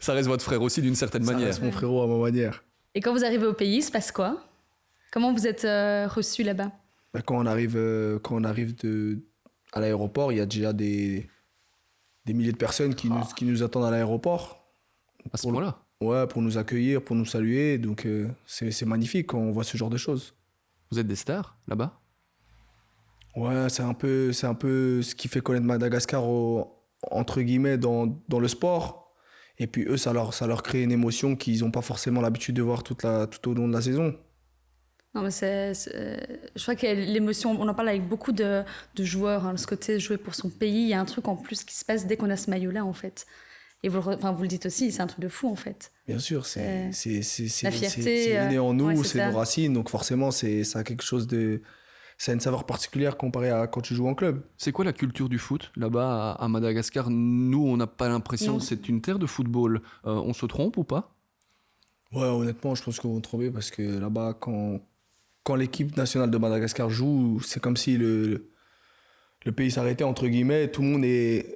Ça reste votre frère aussi, d'une certaine manière. Ça reste mon frérot à ma manière. Et quand vous arrivez au pays, il se passe quoi? Comment vous êtes reçu là-bas? Quand on arrive à l'aéroport, il y a déjà des milliers de personnes qui nous attendent à l'aéroport. À ce moment-là? Ouais, pour nous accueillir, pour nous saluer. Donc c'est magnifique quand on voit ce genre de choses. Vous êtes des stars là-bas? Ouais, c'est un peu ce qui fait connaître Madagascar entre guillemets dans le sport. Et puis eux, ça leur crée une émotion qu'ils n'ont pas forcément l'habitude de voir tout au long de la saison. Non, mais je crois que l'émotion, on en parle avec beaucoup de joueurs, hein, ce côté jouer pour son pays. Il y a un truc en plus qui se passe dès qu'on a ce maillot-là, en fait. Et vous le dites aussi, c'est un truc de fou, en fait. Bien sûr, c'est la fierté. C'est né en nous, ouais, c'est nos racines. Donc forcément, ça a quelque chose de... Ça a une saveur particulière comparé à quand tu joues en club. C'est quoi la culture du foot là-bas à Madagascar? Nous, on n'a pas l'impression que c'est une terre de football. On se trompe ou pas? Ouais, honnêtement, je pense qu'on va tromper parce que là-bas, quand l'équipe nationale de Madagascar joue, c'est comme si le pays s'arrêtait, entre guillemets. Tout le monde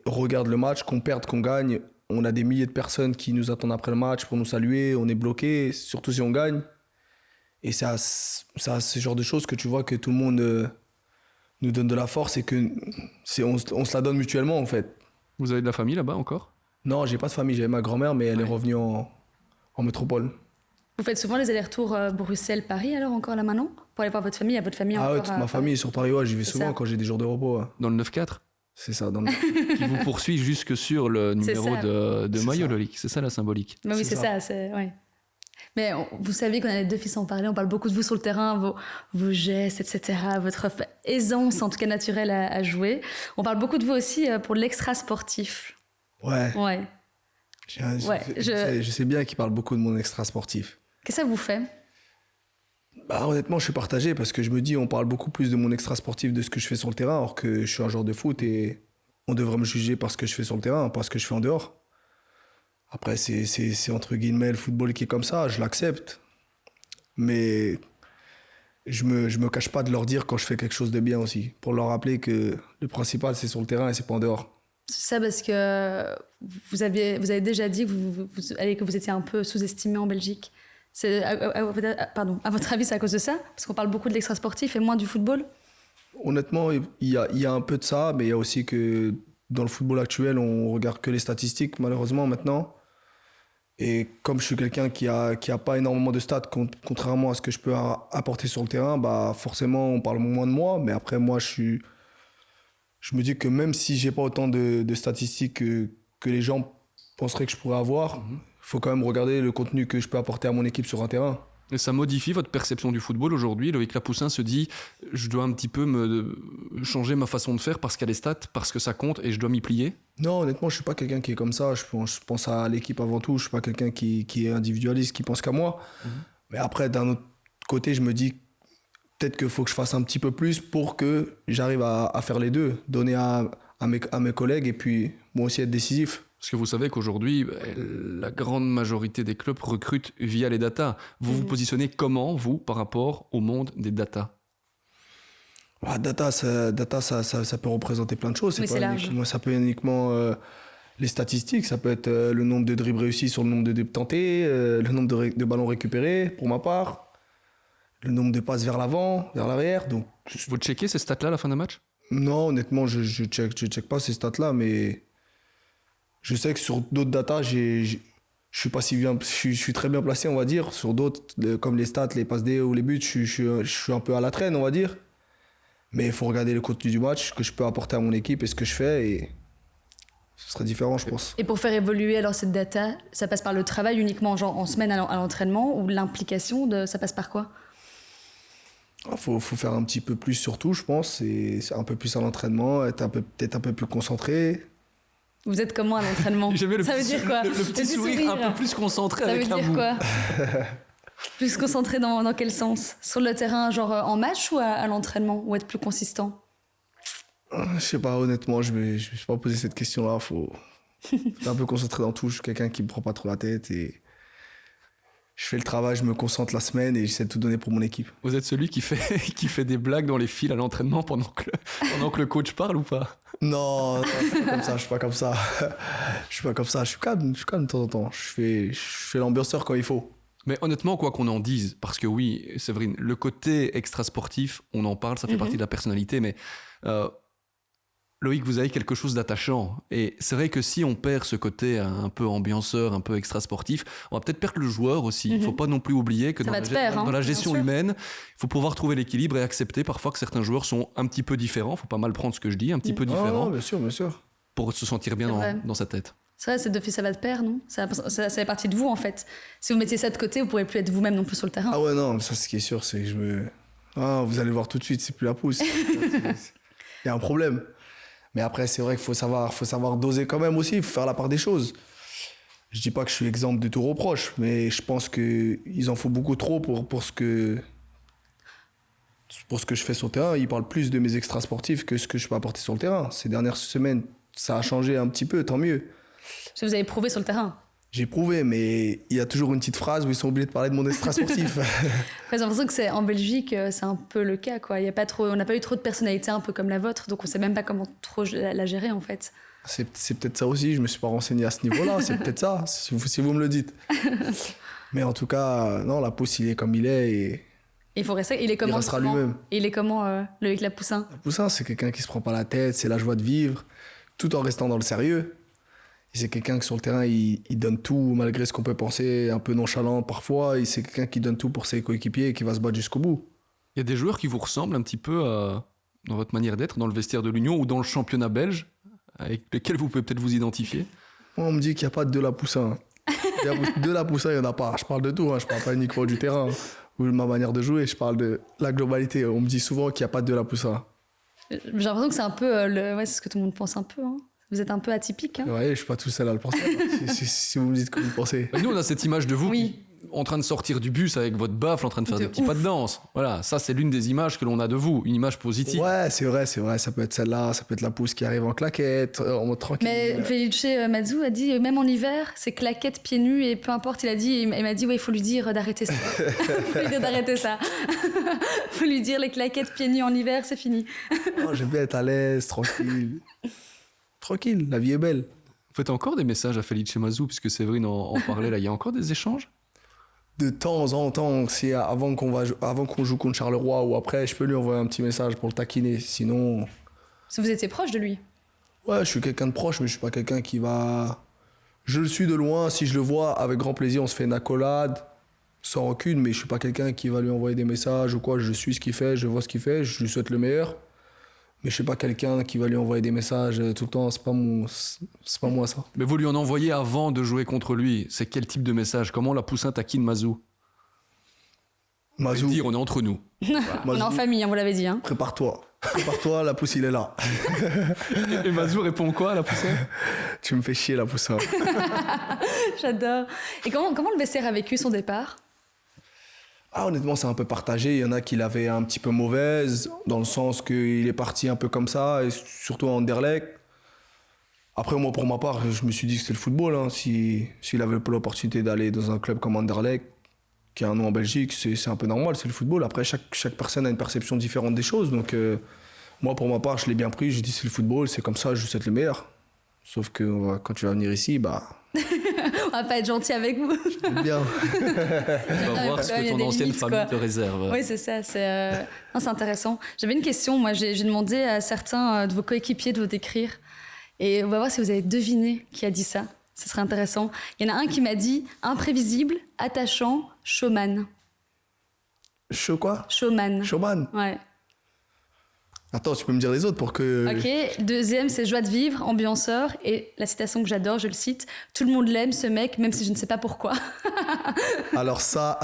regarde le match, qu'on perde, qu'on gagne. On a des milliers de personnes qui nous attendent après le match pour nous saluer. On est bloqué, surtout si on gagne. Et c'est à ce genre de choses que tu vois que tout le monde nous donne de la force et on se la donne mutuellement, en fait. Vous avez de la famille là-bas encore? Non, j'ai pas de famille. J'avais ma grand-mère, mais elle est revenue en métropole. Vous faites souvent les allers-retours Bruxelles-Paris, alors encore là maintenant? Pour aller voir votre famille, votre famille encore ouais, toute ma famille est sur Paris, ouais, j'y vais souvent quand j'ai des jours de repos. Ouais. Dans le 9-4? C'est ça, qui vous poursuit jusque sur le numéro de maillot, Loïc. C'est ça la symbolique. Oui, c'est ça. Ouais. Mais vous savez qu'on a les deux fils en parler, on parle beaucoup de vous sur le terrain, vos gestes, etc., votre aisance, en tout cas naturelle à jouer. On parle beaucoup de vous aussi pour l'extra-sportif. Ouais. Je sais bien qu'il parle beaucoup de mon extra-sportif. Qu'est-ce que ça vous fait? Honnêtement, je suis partagé parce que je me dis on parle beaucoup plus de mon extra-sportif de ce que je fais sur le terrain, alors que je suis un joueur de foot et on devrait me juger par ce que je fais sur le terrain, pas ce que je fais en dehors. Après, c'est entre guillemets le football qui est comme ça, je l'accepte. Mais je me cache pas de leur dire quand je fais quelque chose de bien aussi, pour leur rappeler que le principal c'est sur le terrain et c'est pas en dehors. C'est ça parce que vous avez déjà dit que vous étiez un peu sous-estimé en Belgique. À votre avis, c'est à cause de ça? Parce qu'on parle beaucoup de l'extra-sportif et moins du football? Honnêtement, il y a un peu de ça, mais il y a aussi que dans le football actuel, on regarde que les statistiques, malheureusement, maintenant. Et comme je suis quelqu'un qui a pas énormément de stats, contrairement à ce que je peux apporter sur le terrain, forcément, on parle moins de moi. Mais après, moi, je me dis que même si j'ai pas autant de statistiques que les gens penseraient que je pourrais avoir, faut quand même regarder le contenu que je peux apporter à mon équipe sur un terrain. Et ça modifie votre perception du football aujourd'hui? Loïc Lapoussin se dit je dois un petit peu changer ma façon de faire parce qu'il y a des stats, parce que ça compte et je dois m'y plier? Non, honnêtement, je suis pas quelqu'un qui est comme ça. Je pense à l'équipe avant tout. Je suis pas quelqu'un qui est individualiste, qui pense qu'à moi. Mais après, d'un autre côté, je me dis peut-être qu'il faut que je fasse un petit peu plus pour que j'arrive à faire les deux, donner à mes collègues et puis moi aussi être décisif. Parce que vous savez qu'aujourd'hui, la grande majorité des clubs recrutent via les datas. Vous vous positionnez comment, vous, par rapport au monde des datas? Data, ça peut représenter plein de choses. C'est large. Ça peut être uniquement les statistiques, ça peut être le nombre de dribbles réussis sur le nombre de dribbles tentés, le nombre de ballons récupérés, pour ma part, le nombre de passes vers l'avant, vers l'arrière. Donc, vous checkez ces stats-là à la fin d'un match? Non, honnêtement, je check pas ces stats-là, mais je sais que sur d'autres datas, je suis pas si bien, je suis très bien placé, on va dire. Sur d'autres, comme les stats, les passes D ou les buts, je suis un peu à la traîne, on va dire. Mais il faut regarder le contenu du match, ce que je peux apporter à mon équipe et ce que je fais, et ce serait différent, je pense. Et pour faire évoluer alors cette data, ça passe par le travail uniquement, genre en semaine à l'entraînement, ou l'implication, ça passe par quoi? Faut faire un petit peu plus surtout, je pense, et un peu plus à l'entraînement, peut-être un peu plus concentré. Vous êtes comment à l'entraînement? Ça veut dire quoi? Le petit sourire un peu plus concentré avec un bout. Ça veut dire quoi? Plus concentré dans quel sens? Sur le terrain, genre en match ou à l'entraînement? Ou être plus consistant? Je sais pas, honnêtement, je me suis pas posé cette question-là. Faut être un peu concentré dans tout. Je suis quelqu'un qui me prend pas trop la tête et je fais le travail, je me concentre la semaine et j'essaie de tout donner pour mon équipe. Vous êtes celui qui fait des blagues dans les fils à l'entraînement pendant que le coach parle ou pas? Non, je suis pas comme ça. Je suis pas comme ça. Je suis calme de temps en temps. Je fais l'ambianceur quand il faut. Mais honnêtement, quoi qu'on en dise, parce que oui, Séverine, le côté extra-sportif, on en parle, ça fait partie de la personnalité, mais Loïc, vous avez quelque chose d'attachant. Et c'est vrai que si on perd ce côté un peu ambianceur, un peu extra-sportif, on va peut-être perdre le joueur aussi. Il ne faut pas non plus oublier que dans la gestion humaine, il faut pouvoir trouver l'équilibre et accepter parfois que certains joueurs sont un petit peu différents. Il ne faut pas mal prendre ce que je dis, un petit peu différents. Bien sûr, bien sûr. Pour se sentir bien dans sa tête. C'est vrai, d'office, ça va de pair, non? Ça fait partie de vous, en fait. Si vous mettiez ça de côté, vous ne pourrez plus être vous-même non plus sur le terrain. Ah ouais, non, ça, ce qui est sûr, c'est que vous allez voir tout de suite, c'est plus la pousse. Il y a un problème. Mais après, c'est vrai qu'il faut savoir doser quand même aussi, il faut faire la part des choses. Je dis pas que je suis exempt de tout reproche, mais je pense qu'il en faut beaucoup trop pour ce que je fais sur le terrain. Ils parlent plus de mes extra sportifs que ce que je peux apporter sur le terrain. Ces dernières semaines, ça a changé un petit peu, tant mieux. Parce que vous avez prouvé sur le terrain. J'ai prouvé, mais il y a toujours une petite phrase où ils sont obligés de parler de mon extra sportif. J'ai l'impression que en Belgique, c'est un peu le cas, quoi. On n'a pas eu trop de personnalité un peu comme la vôtre, donc on ne sait même pas comment trop la gérer, en fait. C'est peut-être ça aussi, je ne me suis pas renseigné à ce niveau-là, c'est peut-être ça, si vous me le dites. Mais en tout cas, non, la pousse, il est comme il est et... Il faut rester, il restera lui-même. Et il est comment, Loïc Lapoussin? Lapoussin, c'est quelqu'un qui se prend pas la tête, c'est la joie de vivre, tout en restant dans le sérieux. Et c'est quelqu'un qui, sur le terrain, il donne tout, malgré ce qu'on peut penser, un peu nonchalant parfois. Et c'est quelqu'un qui donne tout pour ses coéquipiers et qui va se battre jusqu'au bout. Il y a des joueurs qui vous ressemblent un petit peu dans votre manière d'être, dans le vestiaire de l'Union ou dans le championnat belge, avec lesquels vous pouvez peut-être vous identifier? Moi, on me dit qu'il n'y a pas de Lapoussin. De Lapoussin, il n'y en a pas. Je parle de tout, je ne parle pas uniquement du terrain ou de ma manière de jouer, je parle de la globalité. On me dit souvent qu'il n'y a pas de Lapoussin. J'ai l'impression que c'est un peu... c'est ce que tout le monde pense un peu, hein. Vous êtes un peu atypique. Hein. Ouais, je suis pas tout seul à le penser. si vous me dites que vous pensez. Nous, on a cette image de vous en train de sortir du bus avec votre baffle, en train de faire des petits pas de danse. Voilà, ça, c'est l'une des images que l'on a de vous, une image positive. Ouais, c'est vrai. Ça peut être celle-là, ça peut être la pousse qui arrive en claquette, en mode tranquille. Mais Felice Mazou a dit, même en hiver, c'est claquettes pieds nus et peu importe, il m'a dit, il faut lui dire d'arrêter ça. Faut lui dire d'arrêter ça. Faut lui dire, les claquettes pieds nus en hiver, c'est fini. Non, j'aime bien être à l'aise, tranquille. Tranquille, la vie est belle. Vous faites encore des messages à Felice Mazou, puisque Séverine en parlait là, il y a encore des échanges? De temps en temps, si avant qu'on joue contre Charleroi ou après, je peux lui envoyer un petit message pour le taquiner. Sinon... Si vous étiez proche de lui? Ouais, je suis quelqu'un de proche, mais je suis pas quelqu'un qui va... Je le suis de loin, si je le vois, avec grand plaisir, on se fait une accolade, sans rancune, mais je suis pas quelqu'un qui va lui envoyer des messages ou quoi. Je suis ce qu'il fait, je vois ce qu'il fait, je lui souhaite le meilleur. Mais je suis pas quelqu'un qui va lui envoyer des messages tout le temps, c'est pas moi ça. Mais vous lui en envoyez avant de jouer contre lui. C'est quel type de message? Comment Lapoussin taquine Mazou? Mazou. Dire, on est entre nous. Voilà. On est en famille, vous l'avez dit. Hein. Prépare-toi, la pousse il est là. Et Mazou répond quoi à Lapoussin? Tu me fais chier Lapoussin. J'adore. Et comment le vestiaire a vécu son départ? Honnêtement, c'est un peu partagé. Il y en a qui l'avaient un petit peu mauvaise, dans le sens qu'il est parti un peu comme ça, et surtout à Anderlecht. Après, moi, pour ma part, je me suis dit que c'était le football. Hein. S'il avait pas l'opportunité d'aller dans un club comme Anderlecht, qui a un nom en Belgique, c'est un peu normal, c'est le football. Après, chaque personne a une perception différente des choses. Donc, moi, pour ma part, je l'ai bien pris. J'ai dit c'est le football, c'est comme ça, je veux être le meilleur. Sauf que quand tu vas venir ici, on va pas être gentil avec vous. Bien. On va voir ce que ton ancienne famille te réserve. Oui, c'est ça. C'est intéressant. J'avais une question. Moi, j'ai demandé à certains de vos coéquipiers de vous décrire. Et on va voir si vous avez deviné qui a dit ça. Ce serait intéressant. Il y en a un qui m'a dit imprévisible, attachant, showman. Quoi ? Showman. Showman ? Ouais. Attends, tu peux me dire les autres pour que... Ok, deuxième, c'est joie de vivre, ambianceur. Et la citation que j'adore, je le cite, tout le monde l'aime, ce mec, même si je ne sais pas pourquoi. Alors ça,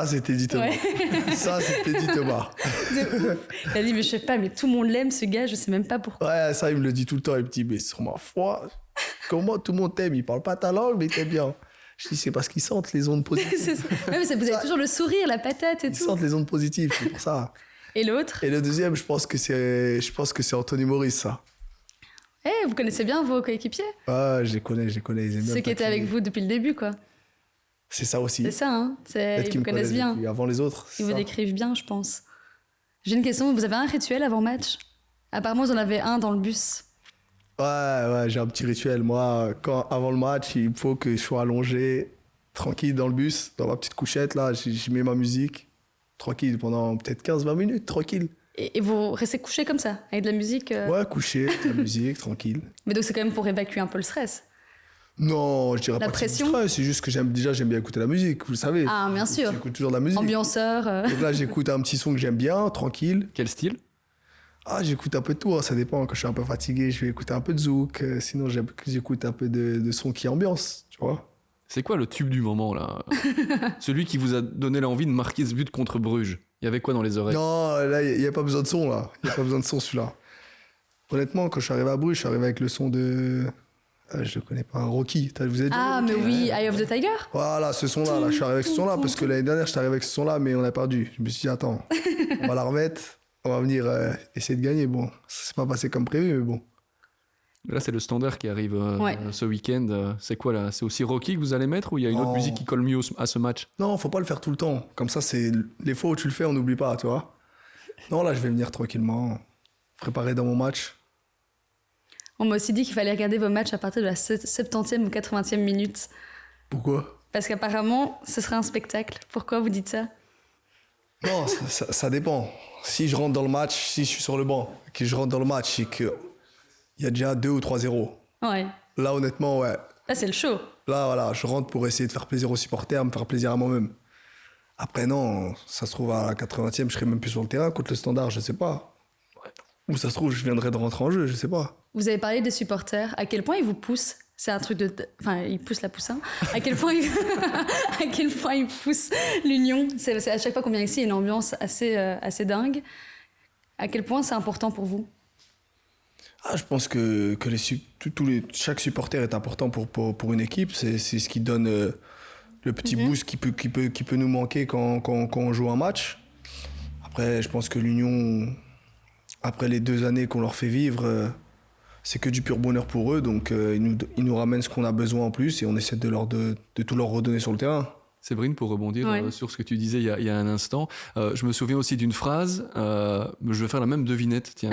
c'était dit Thomas. Ouais. Ça, c'était dit Thomas. Il a dit, mais je sais pas, mais tout le monde l'aime, ce gars, je sais même pas pourquoi. Ouais, ça, il me le dit tout le temps. Il me dit, mais sur ma foi, comment tout le monde t'aime ? Il parle pas ta langue, mais il t'aime bien. Je dis, c'est parce qu'ils sentent les ondes positives. C'est ça. Ouais, mais vous avez toujours le sourire, la patate et tout. Ils sentent les ondes positives, c'est pour ça. Et l'autre ? Et le deuxième, je pense que c'est Anthony Maurice, ça. Vous connaissez bien vos coéquipiers ? Ah, je les connais. Ils aiment bien. Ceux qui étaient avec vous depuis le début, quoi. C'est ça aussi. C'est ça, hein. Ils vous connaissent bien. Avant les autres. Ils vous décrivent bien, je pense. J'ai une question. Vous avez un rituel avant match ? Apparemment, vous en avez un dans le bus. Ouais, j'ai un petit rituel. Moi, avant le match, il faut que je sois allongé, tranquille dans le bus, dans ma petite couchette, là. Je mets ma musique. Tranquille, pendant peut-être 15-20 minutes, tranquille. Et vous restez couché comme ça, avec de la musique Ouais, couché, de la musique, tranquille. Mais donc c'est quand même pour évacuer un peu le stress ? Non, je dirais pas que c'est du stress, c'est juste que j'aime bien écouter la musique, vous le savez. Ah, bien sûr. J'écoute toujours de la musique. Ambianceur. Donc là, j'écoute un petit son que j'aime bien, tranquille. Quel style ? Ah, j'écoute un peu de tout, hein, ça dépend. Quand je suis un peu fatigué, je vais écouter un peu de zouk. Sinon, j'écoute un peu de son qui ambiance, tu vois. C'est quoi le tube du moment, là ? Celui qui vous a donné l'envie de marquer ce but contre Bruges. Il y avait quoi dans les oreilles ? Non, là, il n'y a pas besoin de son, là. Il n'y a pas besoin de son, celui-là. Honnêtement, quand je suis arrivé à Bruges, je suis arrivé avec le son de... je ne connais pas, Rocky. Vous êtes mais oui, Eye of the Tiger. Voilà, ce son-là. Là, je suis arrivé avec ce son-là, parce que l'année dernière, j'étais arrivé avec ce son-là, mais on a perdu. Je me suis dit, attends, on va la remettre, on va venir essayer de gagner. Bon, ça ne s'est pas passé comme prévu, mais bon. Là, c'est le Standard qui arrive ce week-end. C'est quoi là ? C'est aussi Rocky que vous allez mettre ou il y a une autre musique qui colle mieux à ce match ? Non, faut pas le faire tout le temps. Comme ça, c'est les fois où tu le fais, on n'oublie pas, tu vois. Non, là, je vais venir tranquillement, préparer dans mon match. On m'a aussi dit qu'il fallait regarder vos matchs à partir de la 70e ou 80e minute. Pourquoi ? Parce qu'apparemment, ce serait un spectacle. Pourquoi vous dites ça ? Non, ça dépend. Si je rentre dans le match, si je suis sur le banc, que je rentre dans le match et que il y a déjà 2 ou 3-0. Ouais. Là, honnêtement, ouais. Là, c'est le show. Là, voilà, je rentre pour essayer de faire plaisir aux supporters, me faire plaisir à moi-même. Après, non, ça se trouve à la 80e, je serai même plus sur le terrain contre le Standard, je sais pas. Ou ça se trouve, je viendrai de rentrer en jeu, je sais pas. Vous avez parlé des supporters. À quel point ils vous poussent ? C'est un truc de... Enfin, ils poussent la poussin. À quel point ils poussent l'union ? C'est à chaque fois qu'on vient ici, il y a une ambiance assez dingue. À quel point c'est important pour vous ? Je pense que chaque supporter est important pour une équipe. C'est ce qui donne le petit boost qui peut nous manquer quand on joue un match. Après, je pense que l'union, après les 2 années qu'on leur fait vivre, c'est que du pur bonheur pour eux. Donc, ils nous ramènent ce qu'on a besoin en plus et on essaie de tout leur redonner sur le terrain. Séverine, pour rebondir sur ce que tu disais il y a un instant, je me souviens aussi d'une phrase, je vais faire la même devinette, tiens,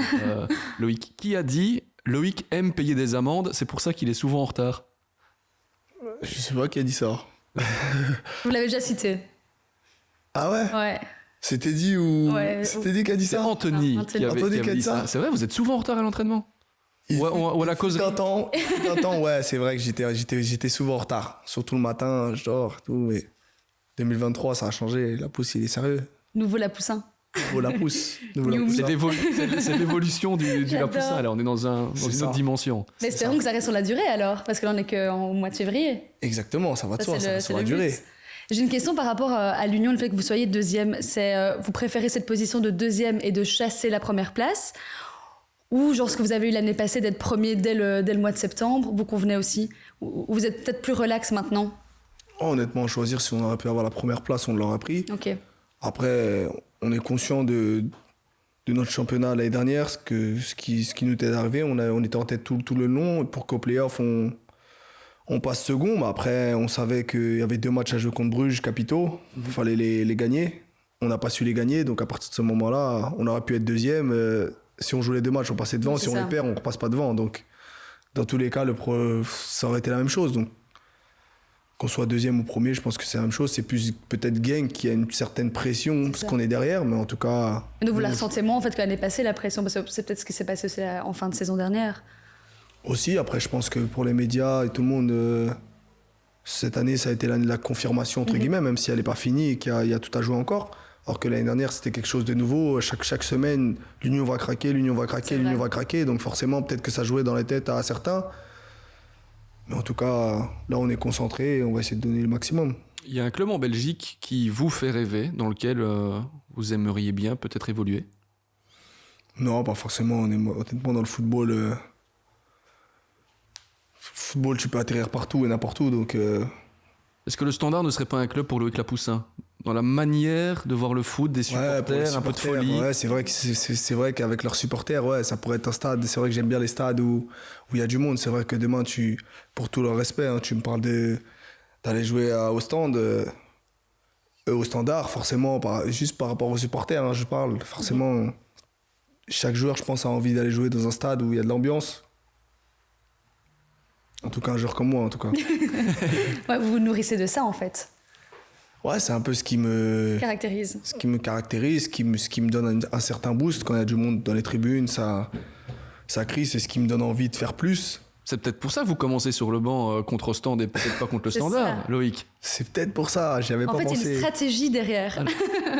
Loïc. Qui a dit « Loïc aime payer des amendes, c'est pour ça qu'il est souvent en retard ». Je sais pas qui a dit ça. Vous l'avez déjà cité. Ah ouais ? Ouais. C'était dit ou... C'était dit qui a dit ça ? Anthony qui avait dit ça. C'est vrai, vous êtes souvent en retard à l'entraînement ? Ou à la cause d'un temps, ouais, c'est vrai que j'étais souvent en retard. Surtout le matin, je dors, tout, mais 2023, ça a changé. La pousse, il est sérieux. Nouveau la poussin. Nouveau la pousse. C'est l'évolution du la poussin. Alors, on est dans une autre dimension. Mais espérons que ça reste sur la durée alors, parce que là, on n'est qu'en mois de février. Exactement, ça va de soi, ça reste sur la durée. J'ai une question par rapport à l'Union, le fait que vous soyez deuxième. C'est vous préférez cette position de deuxième et de chasser la première place ? Ou genre ce que vous avez eu l'année passée d'être premier dès le mois de septembre, vous convenez aussi ? Ou vous êtes peut-être plus relax maintenant ? Honnêtement, choisir si on aurait pu avoir la première place, on l'aurait pris. Ok. Après, on est conscient de notre championnat l'année dernière, ce qui nous était arrivé. On était en tête tout le long. Pour qu'au play-off, on passe second. Mais après, on savait qu'il y avait 2 matchs à jouer contre Bruges capitaux. Il fallait les gagner. On n'a pas su les gagner. Donc à partir de ce moment-là, on aurait pu être deuxième. Si on joue les 2 matchs, on passait devant. Si on les perd, on ne repasse pas devant. Donc dans tous les cas, ça aurait été la même chose. Donc qu'on soit deuxième ou premier, je pense que c'est la même chose. C'est plus peut-être Genk qui a une certaine pression parce qu'on est derrière, mais en tout cas... Et donc vous la ressentez moins en fait que l'année passée, la pression, parce que c'est peut-être ce qui s'est passé aussi en fin de saison dernière. Aussi, après je pense que pour les médias et tout le monde, cette année ça a été l'année de la confirmation entre guillemets, même si elle n'est pas finie et qu'il y a tout à jouer encore. Alors que l'année dernière c'était quelque chose de nouveau. Chaque semaine, l'Union va craquer, l'Union va craquer. Donc forcément peut-être que ça jouait dans les têtes à certains. Mais en tout cas, là, on est concentré et on va essayer de donner le maximum. Il y a un club en Belgique qui vous fait rêver, dans lequel vous aimeriez bien peut-être évoluer? Non, pas forcément. Honnêtement, dans le football, tu peux atterrir partout et n'importe où. Donc, Est-ce que le Standard ne serait pas un club pour Loïc Lapoussin? Dans la manière de voir le foot, des supporters, un peu de folie. Ouais, c'est vrai qu'avec leurs supporters, ça pourrait être un stade. C'est vrai que j'aime bien les stades où il y a du monde. C'est vrai que demain, pour tout leur respect, tu me parles d'aller jouer au Standard, forcément, juste par rapport aux supporters, je parle. Forcément, chaque joueur, je pense, a envie d'aller jouer dans un stade où il y a de l'ambiance. En tout cas, un joueur comme moi, en tout cas. Ouais, vous vous nourrissez de ça, en fait. Ouais, c'est un peu ce qui me caractérise, ce qui me donne un certain boost. Quand il y a du monde dans les tribunes, ça crie, c'est ce qui me donne envie de faire plus. C'est peut-être pour ça que vous commencez sur le banc contre Ostende et peut-être pas contre le Standard, ça. Loïc. C'est peut-être pour ça, j'y avais pas pensé. En fait, il y a une stratégie derrière.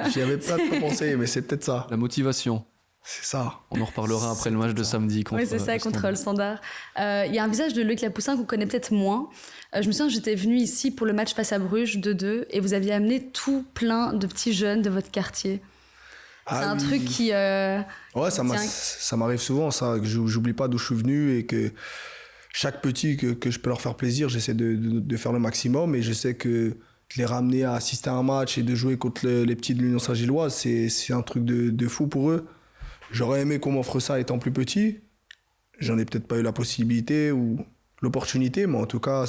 J'y avais pas trop pensé, mais c'est peut-être ça. La motivation. C'est ça. On en reparlera après le match de samedi contre le Standard. Oui, c'est ça, contre le Standard. Il y a un visage de Loïc Lapoussin qu'on connaît peut-être moins. Je me souviens que j'étais venue ici pour le match face à Bruges 2-2 et vous aviez amené tout plein de petits jeunes de votre quartier. C'est un truc qui... Ouais, ça m'arrive souvent, ça, que j'oublie pas d'où je suis venu et que chaque petit que je peux leur faire plaisir, j'essaie de faire le maximum et je sais que de les ramener à assister à un match et de jouer contre les petits de l'Union Saint-Gilloise, c'est un truc de fou pour eux. J'aurais aimé qu'on m'offre ça étant plus petit. J'en ai peut-être pas eu la possibilité ou l'opportunité, mais en tout cas,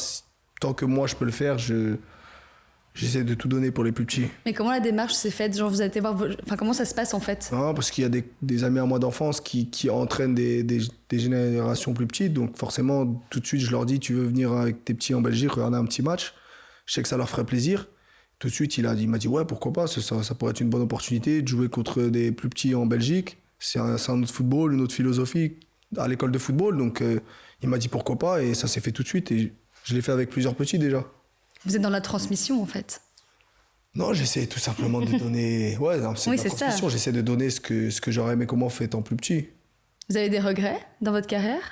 tant que moi je peux le faire, j'essaie de tout donner pour les plus petits. Mais comment la démarche s'est faite? Genre, vous avez été voir comment ça se passe en fait? Non, parce qu'il y a des amis à moi d'enfance qui entraînent des générations plus petites. Donc forcément, tout de suite, je leur dis, tu veux venir avec tes petits en Belgique, regarder un petit match? Je sais que ça leur ferait plaisir. Tout de suite, il m'a dit, ouais, pourquoi pas, ça pourrait être une bonne opportunité de jouer contre des plus petits en Belgique. C'est un autre football, une autre philosophie à l'école de football. Donc il m'a dit pourquoi pas et ça s'est fait tout de suite. Et je l'ai fait avec plusieurs petits déjà. Vous êtes dans la transmission en fait? Non, j'essaie tout simplement de donner... Ouais, non, c'est la transmission. J'essaie de donner ce que j'aurais aimé comment fait étant plus petit. Vous avez des regrets dans votre carrière?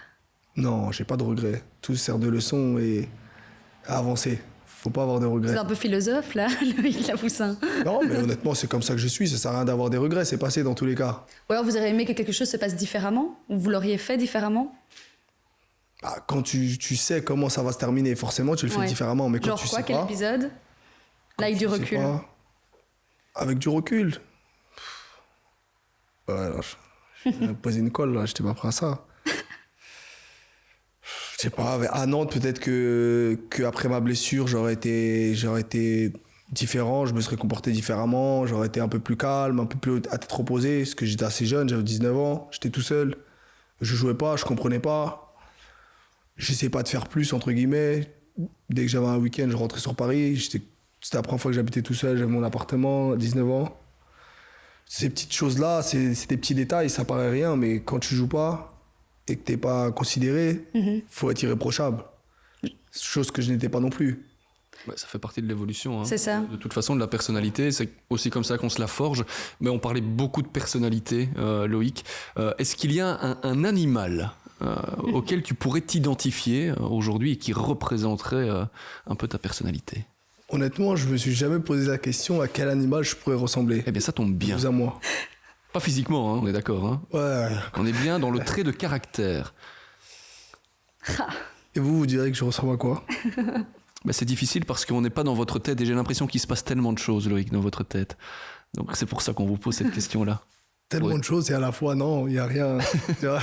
Non, j'ai pas de regrets. Tout sert de leçon et à avancer. Faut pas avoir de regrets. C'est un peu philosophe là, Loïc Lapoussin. Non, mais honnêtement, c'est comme ça que je suis. Ça sert à rien d'avoir des regrets. C'est passé dans tous les cas. Ou alors vous auriez aimé que quelque chose se passe différemment? Ou vous l'auriez fait différemment? Quand tu sais comment ça va se terminer, forcément, tu le fais différemment. Mais quand genre tu quoi, sais quel pas, épisode? Là, avec du recul. Avec du recul. Ouais, là, je vais poser une colle, là. J'étais pas prêt à ça. Je sais pas, à Nantes, peut-être que après ma blessure, j'aurais été différent, je me serais comporté différemment, j'aurais été un peu plus calme, un peu plus à tête reposée, parce que j'étais assez jeune, j'avais 19 ans, j'étais tout seul. Je jouais pas, je comprenais pas. J'essayais pas de faire plus, entre guillemets. Dès que j'avais un week-end, je rentrais sur Paris. C'était la première fois que j'habitais tout seul, j'avais mon appartement, 19 ans. Ces petites choses-là, c'est des petits détails, ça paraît rien, mais quand tu joues pas et que t'es pas considéré, faut être irréprochable. Chose que je n'étais pas non plus. Ouais, ça fait partie de l'évolution. Hein. C'est ça. De toute façon, de la personnalité, c'est aussi comme ça qu'on se la forge. Mais on parlait beaucoup de personnalité, Loïc. Est-ce qu'il y a un animal auquel tu pourrais t'identifier aujourd'hui et qui représenterait un peu ta personnalité? Honnêtement, je me suis jamais posé la question à quel animal je pourrais ressembler. Eh bien, ça tombe bien. Vous à moi. Pas physiquement, hein, on est d'accord. Hein. Ouais. On est bien dans le trait de caractère. Et vous direz que je ressemble à quoi? C'est difficile parce qu'on n'est pas dans votre tête et j'ai l'impression qu'il se passe tellement de choses, Loïc, dans votre tête. Donc c'est pour ça qu'on vous pose cette question-là. tellement de choses et à la fois, non, il n'y a rien. Tu vois.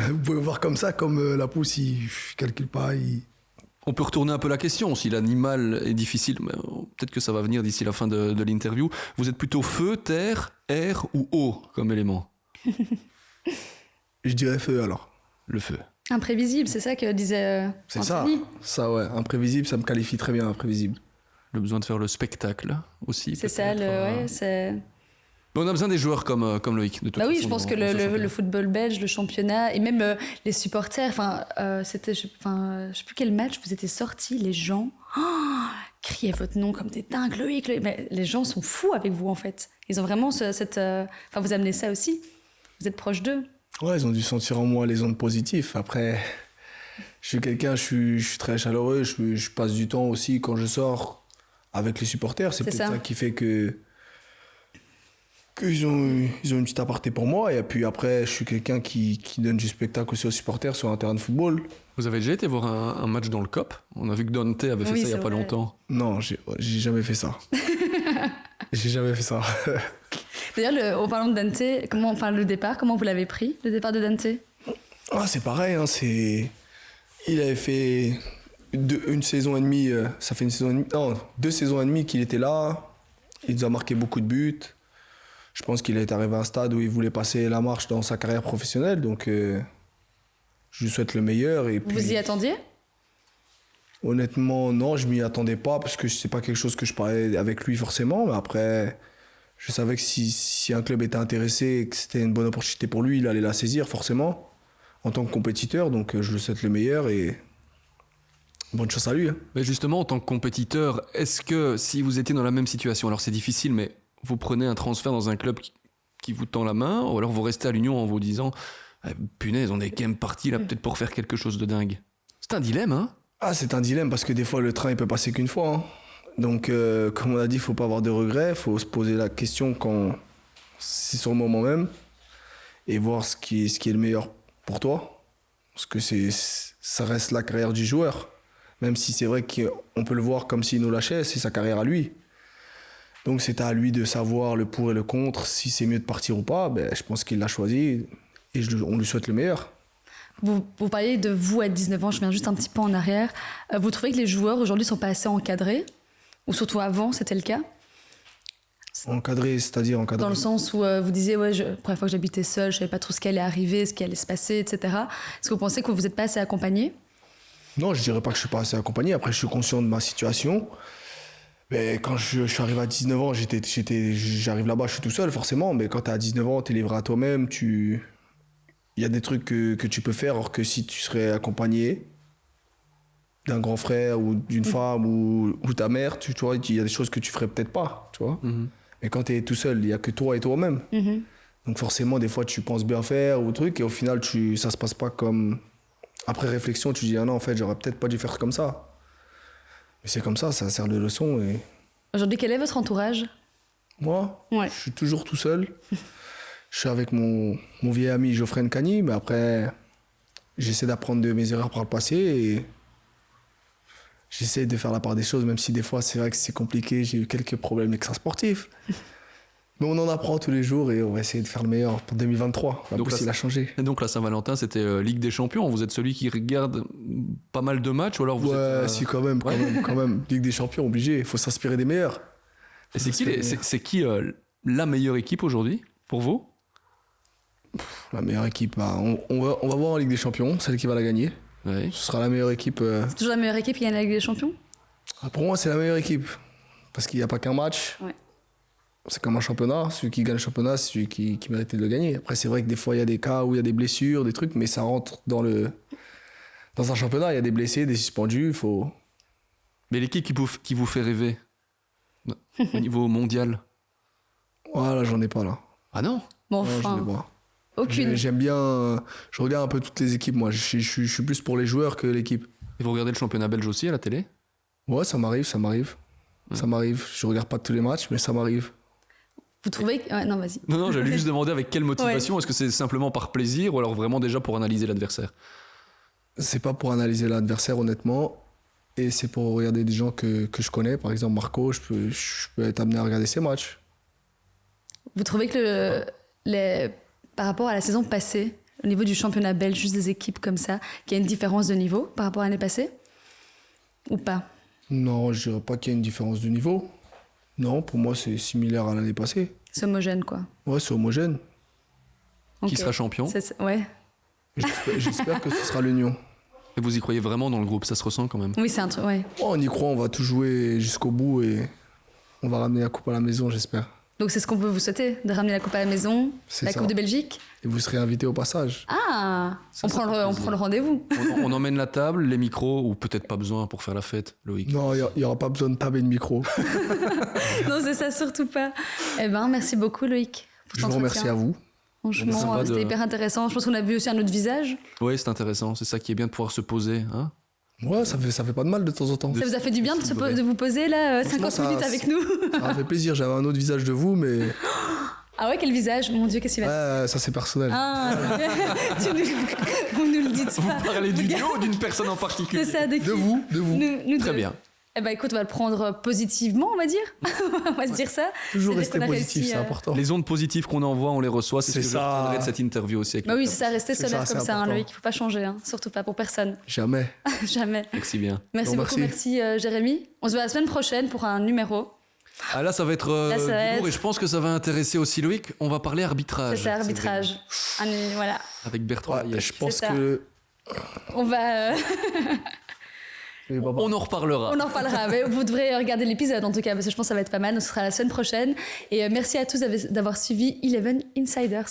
Vous pouvez voir comme ça, comme la pousse, il ne calcule pas. On peut retourner un peu la question. Si l'animal est difficile, peut-être que ça va venir d'ici la fin de l'interview. Vous êtes plutôt feu, terre, air ou eau comme élément? Je dirais feu alors. Le feu. Imprévisible, c'est ça que disait C'est Anthony. ça ouais. Imprévisible, ça me qualifie très bien, imprévisible. Le besoin de faire le spectacle aussi. C'est ça, c'est... Mais on a besoin des joueurs comme Loïc. De toute façon, oui, je pense que le football belge, le championnat, et même les supporters, c'était, je sais plus quel match, vous étiez sortis, les gens criaient votre nom comme des dingues, Loïc. Mais les gens sont fous avec vous, en fait. Ils ont vraiment vous amenez ça aussi. Vous êtes proche d'eux. Ouais, ils ont dû sentir en moi les ondes positives. Après, je suis quelqu'un, je suis très chaleureux, je passe du temps aussi quand je sors avec les supporters. C'est peut-être ça qui fait qu'ils ont une petite aparté pour moi. Et puis après, je suis quelqu'un qui donne du spectacle aussi aux supporters sur un terrain de football. Vous avez déjà été voir un match dans le COP? On a vu que Dante avait fait ça il n'y a pas longtemps. Non, j'ai jamais fait ça. J'ai jamais fait ça. D'ailleurs, en parlant de Dante, le départ, comment vous l'avez pris, le départ de Dante? C'est pareil, hein, il avait fait une saison et demie, ça fait une saison et demie, non, 2 saisons et demie qu'il était là. Il nous a marqué beaucoup de buts. Je pense qu'il est arrivé à un stade où il voulait passer la marche dans sa carrière professionnelle, donc je lui souhaite le meilleur. Et puis, vous y attendiez? Honnêtement, non, je m'y attendais pas parce que c'est pas quelque chose que je parlais avec lui forcément, mais après, je savais que si un club était intéressé et que c'était une bonne opportunité pour lui, il allait la saisir forcément en tant que compétiteur, donc je lui souhaite le meilleur et bonne chance à lui. Hein. Mais justement, en tant que compétiteur, est-ce que si vous étiez dans la même situation, alors c'est difficile, mais vous prenez un transfert dans un club qui vous tend la main, ou alors vous restez à l'Union en vous disant punaise, on est quand même parti là peut-être pour faire quelque chose de dingue? C'est un dilemme, hein? C'est un dilemme parce que des fois le train il peut passer qu'une fois. Hein. Donc comme on a dit, il ne faut pas avoir de regrets, il faut se poser la question quand c'est sur le moment même et voir ce qui est le meilleur pour toi. Parce que ça reste la carrière du joueur. Même si c'est vrai qu'on peut le voir comme s'il nous lâchait, c'est sa carrière à lui. Donc c'est à lui de savoir le pour et le contre, si c'est mieux de partir ou pas. Je pense qu'il l'a choisi et on lui souhaite le meilleur. Vous parliez de vous à 19 ans, je viens juste un petit peu en arrière. Vous trouvez que les joueurs aujourd'hui sont pas assez encadrés? Ou surtout avant, c'était le cas? Encadré, c'est-à-dire encadré? Dans le sens où vous disiez, la première fois que j'habitais seule, je savais pas trop ce qui allait arriver, ce qui allait se passer, etc. Est-ce que vous pensez que vous n'êtes pas assez accompagné? Non, je dirais pas que je suis pas assez accompagné. Après, je suis conscient de ma situation. Mais quand je suis arrivé à 19 ans, j'arrive là-bas, je suis tout seul forcément. Mais quand tu es à 19 ans, tu es livré à toi-même, il y a des trucs que tu peux faire, alors que si tu serais accompagné d'un grand frère ou d'une femme ou ta mère, tu vois, il y a des choses que tu ferais peut-être pas, tu vois. Mm-hmm. Mais quand tu es tout seul, il n'y a que toi et toi-même. Mm-hmm. Donc forcément, des fois, tu penses bien faire ou truc, et au final, ça se passe pas comme... Après réflexion, tu dis, ah non, en fait, j'aurais peut-être pas dû faire comme ça. Mais c'est comme ça sert de leçon. Et... Aujourd'hui, quel est votre entourage? Moi, je suis toujours tout seul. Je suis avec mon vieil ami Geoffrey Nkani, mais après, j'essaie d'apprendre de mes erreurs par le passé et j'essaie de faire la part des choses, même si des fois, c'est vrai que c'est compliqué. J'ai eu quelques problèmes extrasportifs. Mais on en apprend tous les jours et on va essayer de faire le meilleur pour 2023. Donc il a changé. Et donc la Saint-Valentin, c'était Ligue des Champions. Vous êtes celui qui regarde pas mal de matchs ou alors vous êtes, si, quand même. Ligue des Champions, obligé. Il faut s'inspirer des meilleurs. Et c'est qui la meilleure équipe aujourd'hui, pour vous? La meilleure équipe, on va voir en Ligue des Champions, celle qui va la gagner. Oui. Ce sera la meilleure équipe. C'est toujours la meilleure équipe qui gagne la Ligue des Champions? Pour moi, c'est la meilleure équipe. Parce qu'il n'y a pas qu'un match. Ouais. C'est comme un championnat. Celui qui gagne le championnat, c'est celui qui méritait de le gagner. Après, c'est vrai que des fois, il y a des cas où il y a des blessures, des trucs, mais ça rentre dans un championnat. Il y a des blessés, des suspendus. Mais l'équipe qui vous fait rêver au niveau mondial? Voilà, j'en ai pas là. Ah non? Bon, enfin... j'en ai pas. Aucune. J'aime bien... Je regarde un peu toutes les équipes, moi. Je suis plus pour les joueurs que l'équipe. Et vous regardez le championnat belge aussi à la télé? Ouais, ça m'arrive. Ouais. Ça m'arrive. Je regarde pas tous les matchs, mais ça m'arrive. Vous trouvez que... Non, vas-y. Non, j'allais juste demander avec quelle motivation. Ouais. Est-ce que c'est simplement par plaisir ou alors vraiment déjà pour analyser l'adversaire? C'est pas pour analyser l'adversaire, honnêtement. Et c'est pour regarder des gens que je connais. Par exemple, Marco, je peux être amené à regarder ses matchs. Vous trouvez que par rapport à la saison passée, au niveau du championnat belge, juste des équipes comme ça, qu'il y a une différence de niveau par rapport à l'année passée? Ou pas? Non, je dirais pas qu'il y a une différence de niveau. Non, pour moi, c'est similaire à l'année passée. C'est homogène, quoi. Ouais, c'est homogène. Qui sera champion? Ouais. J'espère que ce sera l'Union. Et vous y croyez vraiment dans le groupe? Ça se ressent quand même? Oui, c'est un truc, ouais. Oh, on y croit, on va tout jouer jusqu'au bout et on va ramener la coupe à la maison, j'espère. Donc c'est ce qu'on peut vous souhaiter, de ramener la coupe à la maison, la Coupe de Belgique. Et vous serez invité au passage. Ah, on prend le rendez-vous. On emmène la table, les micros, ou peut-être pas besoin pour faire la fête, Loïc? Non, il n'y aura pas besoin de table et de micro. Non, c'est ça, surtout pas. Eh ben, merci beaucoup, Loïc. Je vous remercie à vous. Franchement, c'était hyper intéressant. Je pense qu'on a vu aussi un autre visage. Oui, c'est intéressant. C'est ça qui est bien de pouvoir se poser. Hein? Ouais, ça fait pas de mal de temps en temps. Ça vous a fait du bien de vous poser là 50 minutes avec nous? Ça m'a fait plaisir. J'avais un autre visage de vous, mais... Ah ouais, quel visage? Mon Dieu, qu'est-ce qu'il a? Ouais, ça c'est personnel. Ah, vous nous le dites pas. Vous parlez du duo ou d'une personne en particulier? C'est ça, de vous. Nous Très deux. bien. Eh ben écoute, on va le prendre positivement, on va dire. On va se dire ça. Toujours C'est rester qu'on a positif, réussi, c'est important. Les ondes positives qu'on envoie, on les reçoit. C'est ce que je ça. retiendrai de cette interview aussi. Bah oui, c'est ça, rester solaire ça, comme c'est ça, hein, important. Loïc. Il faut pas changer, hein. Surtout pas pour personne. Jamais. Jamais. Merci bien. Merci Non, beaucoup, merci Jérémy. On se voit la semaine prochaine pour un numéro. Ah là, ça va être Là, ça va du lourd être- et je pense que ça va intéresser aussi Loïc. On va parler arbitrage. C'est ça, arbitrage. Voilà. Avec Bertrand. Ouais, je pense C'est ça. que... On va. On en reparlera. On en reparlera. Mais vous devrez regarder l'épisode en tout cas, parce que je pense que ça va être pas mal. Donc ce sera la semaine prochaine. Et merci à tous d'avoir suivi 11 Insiders.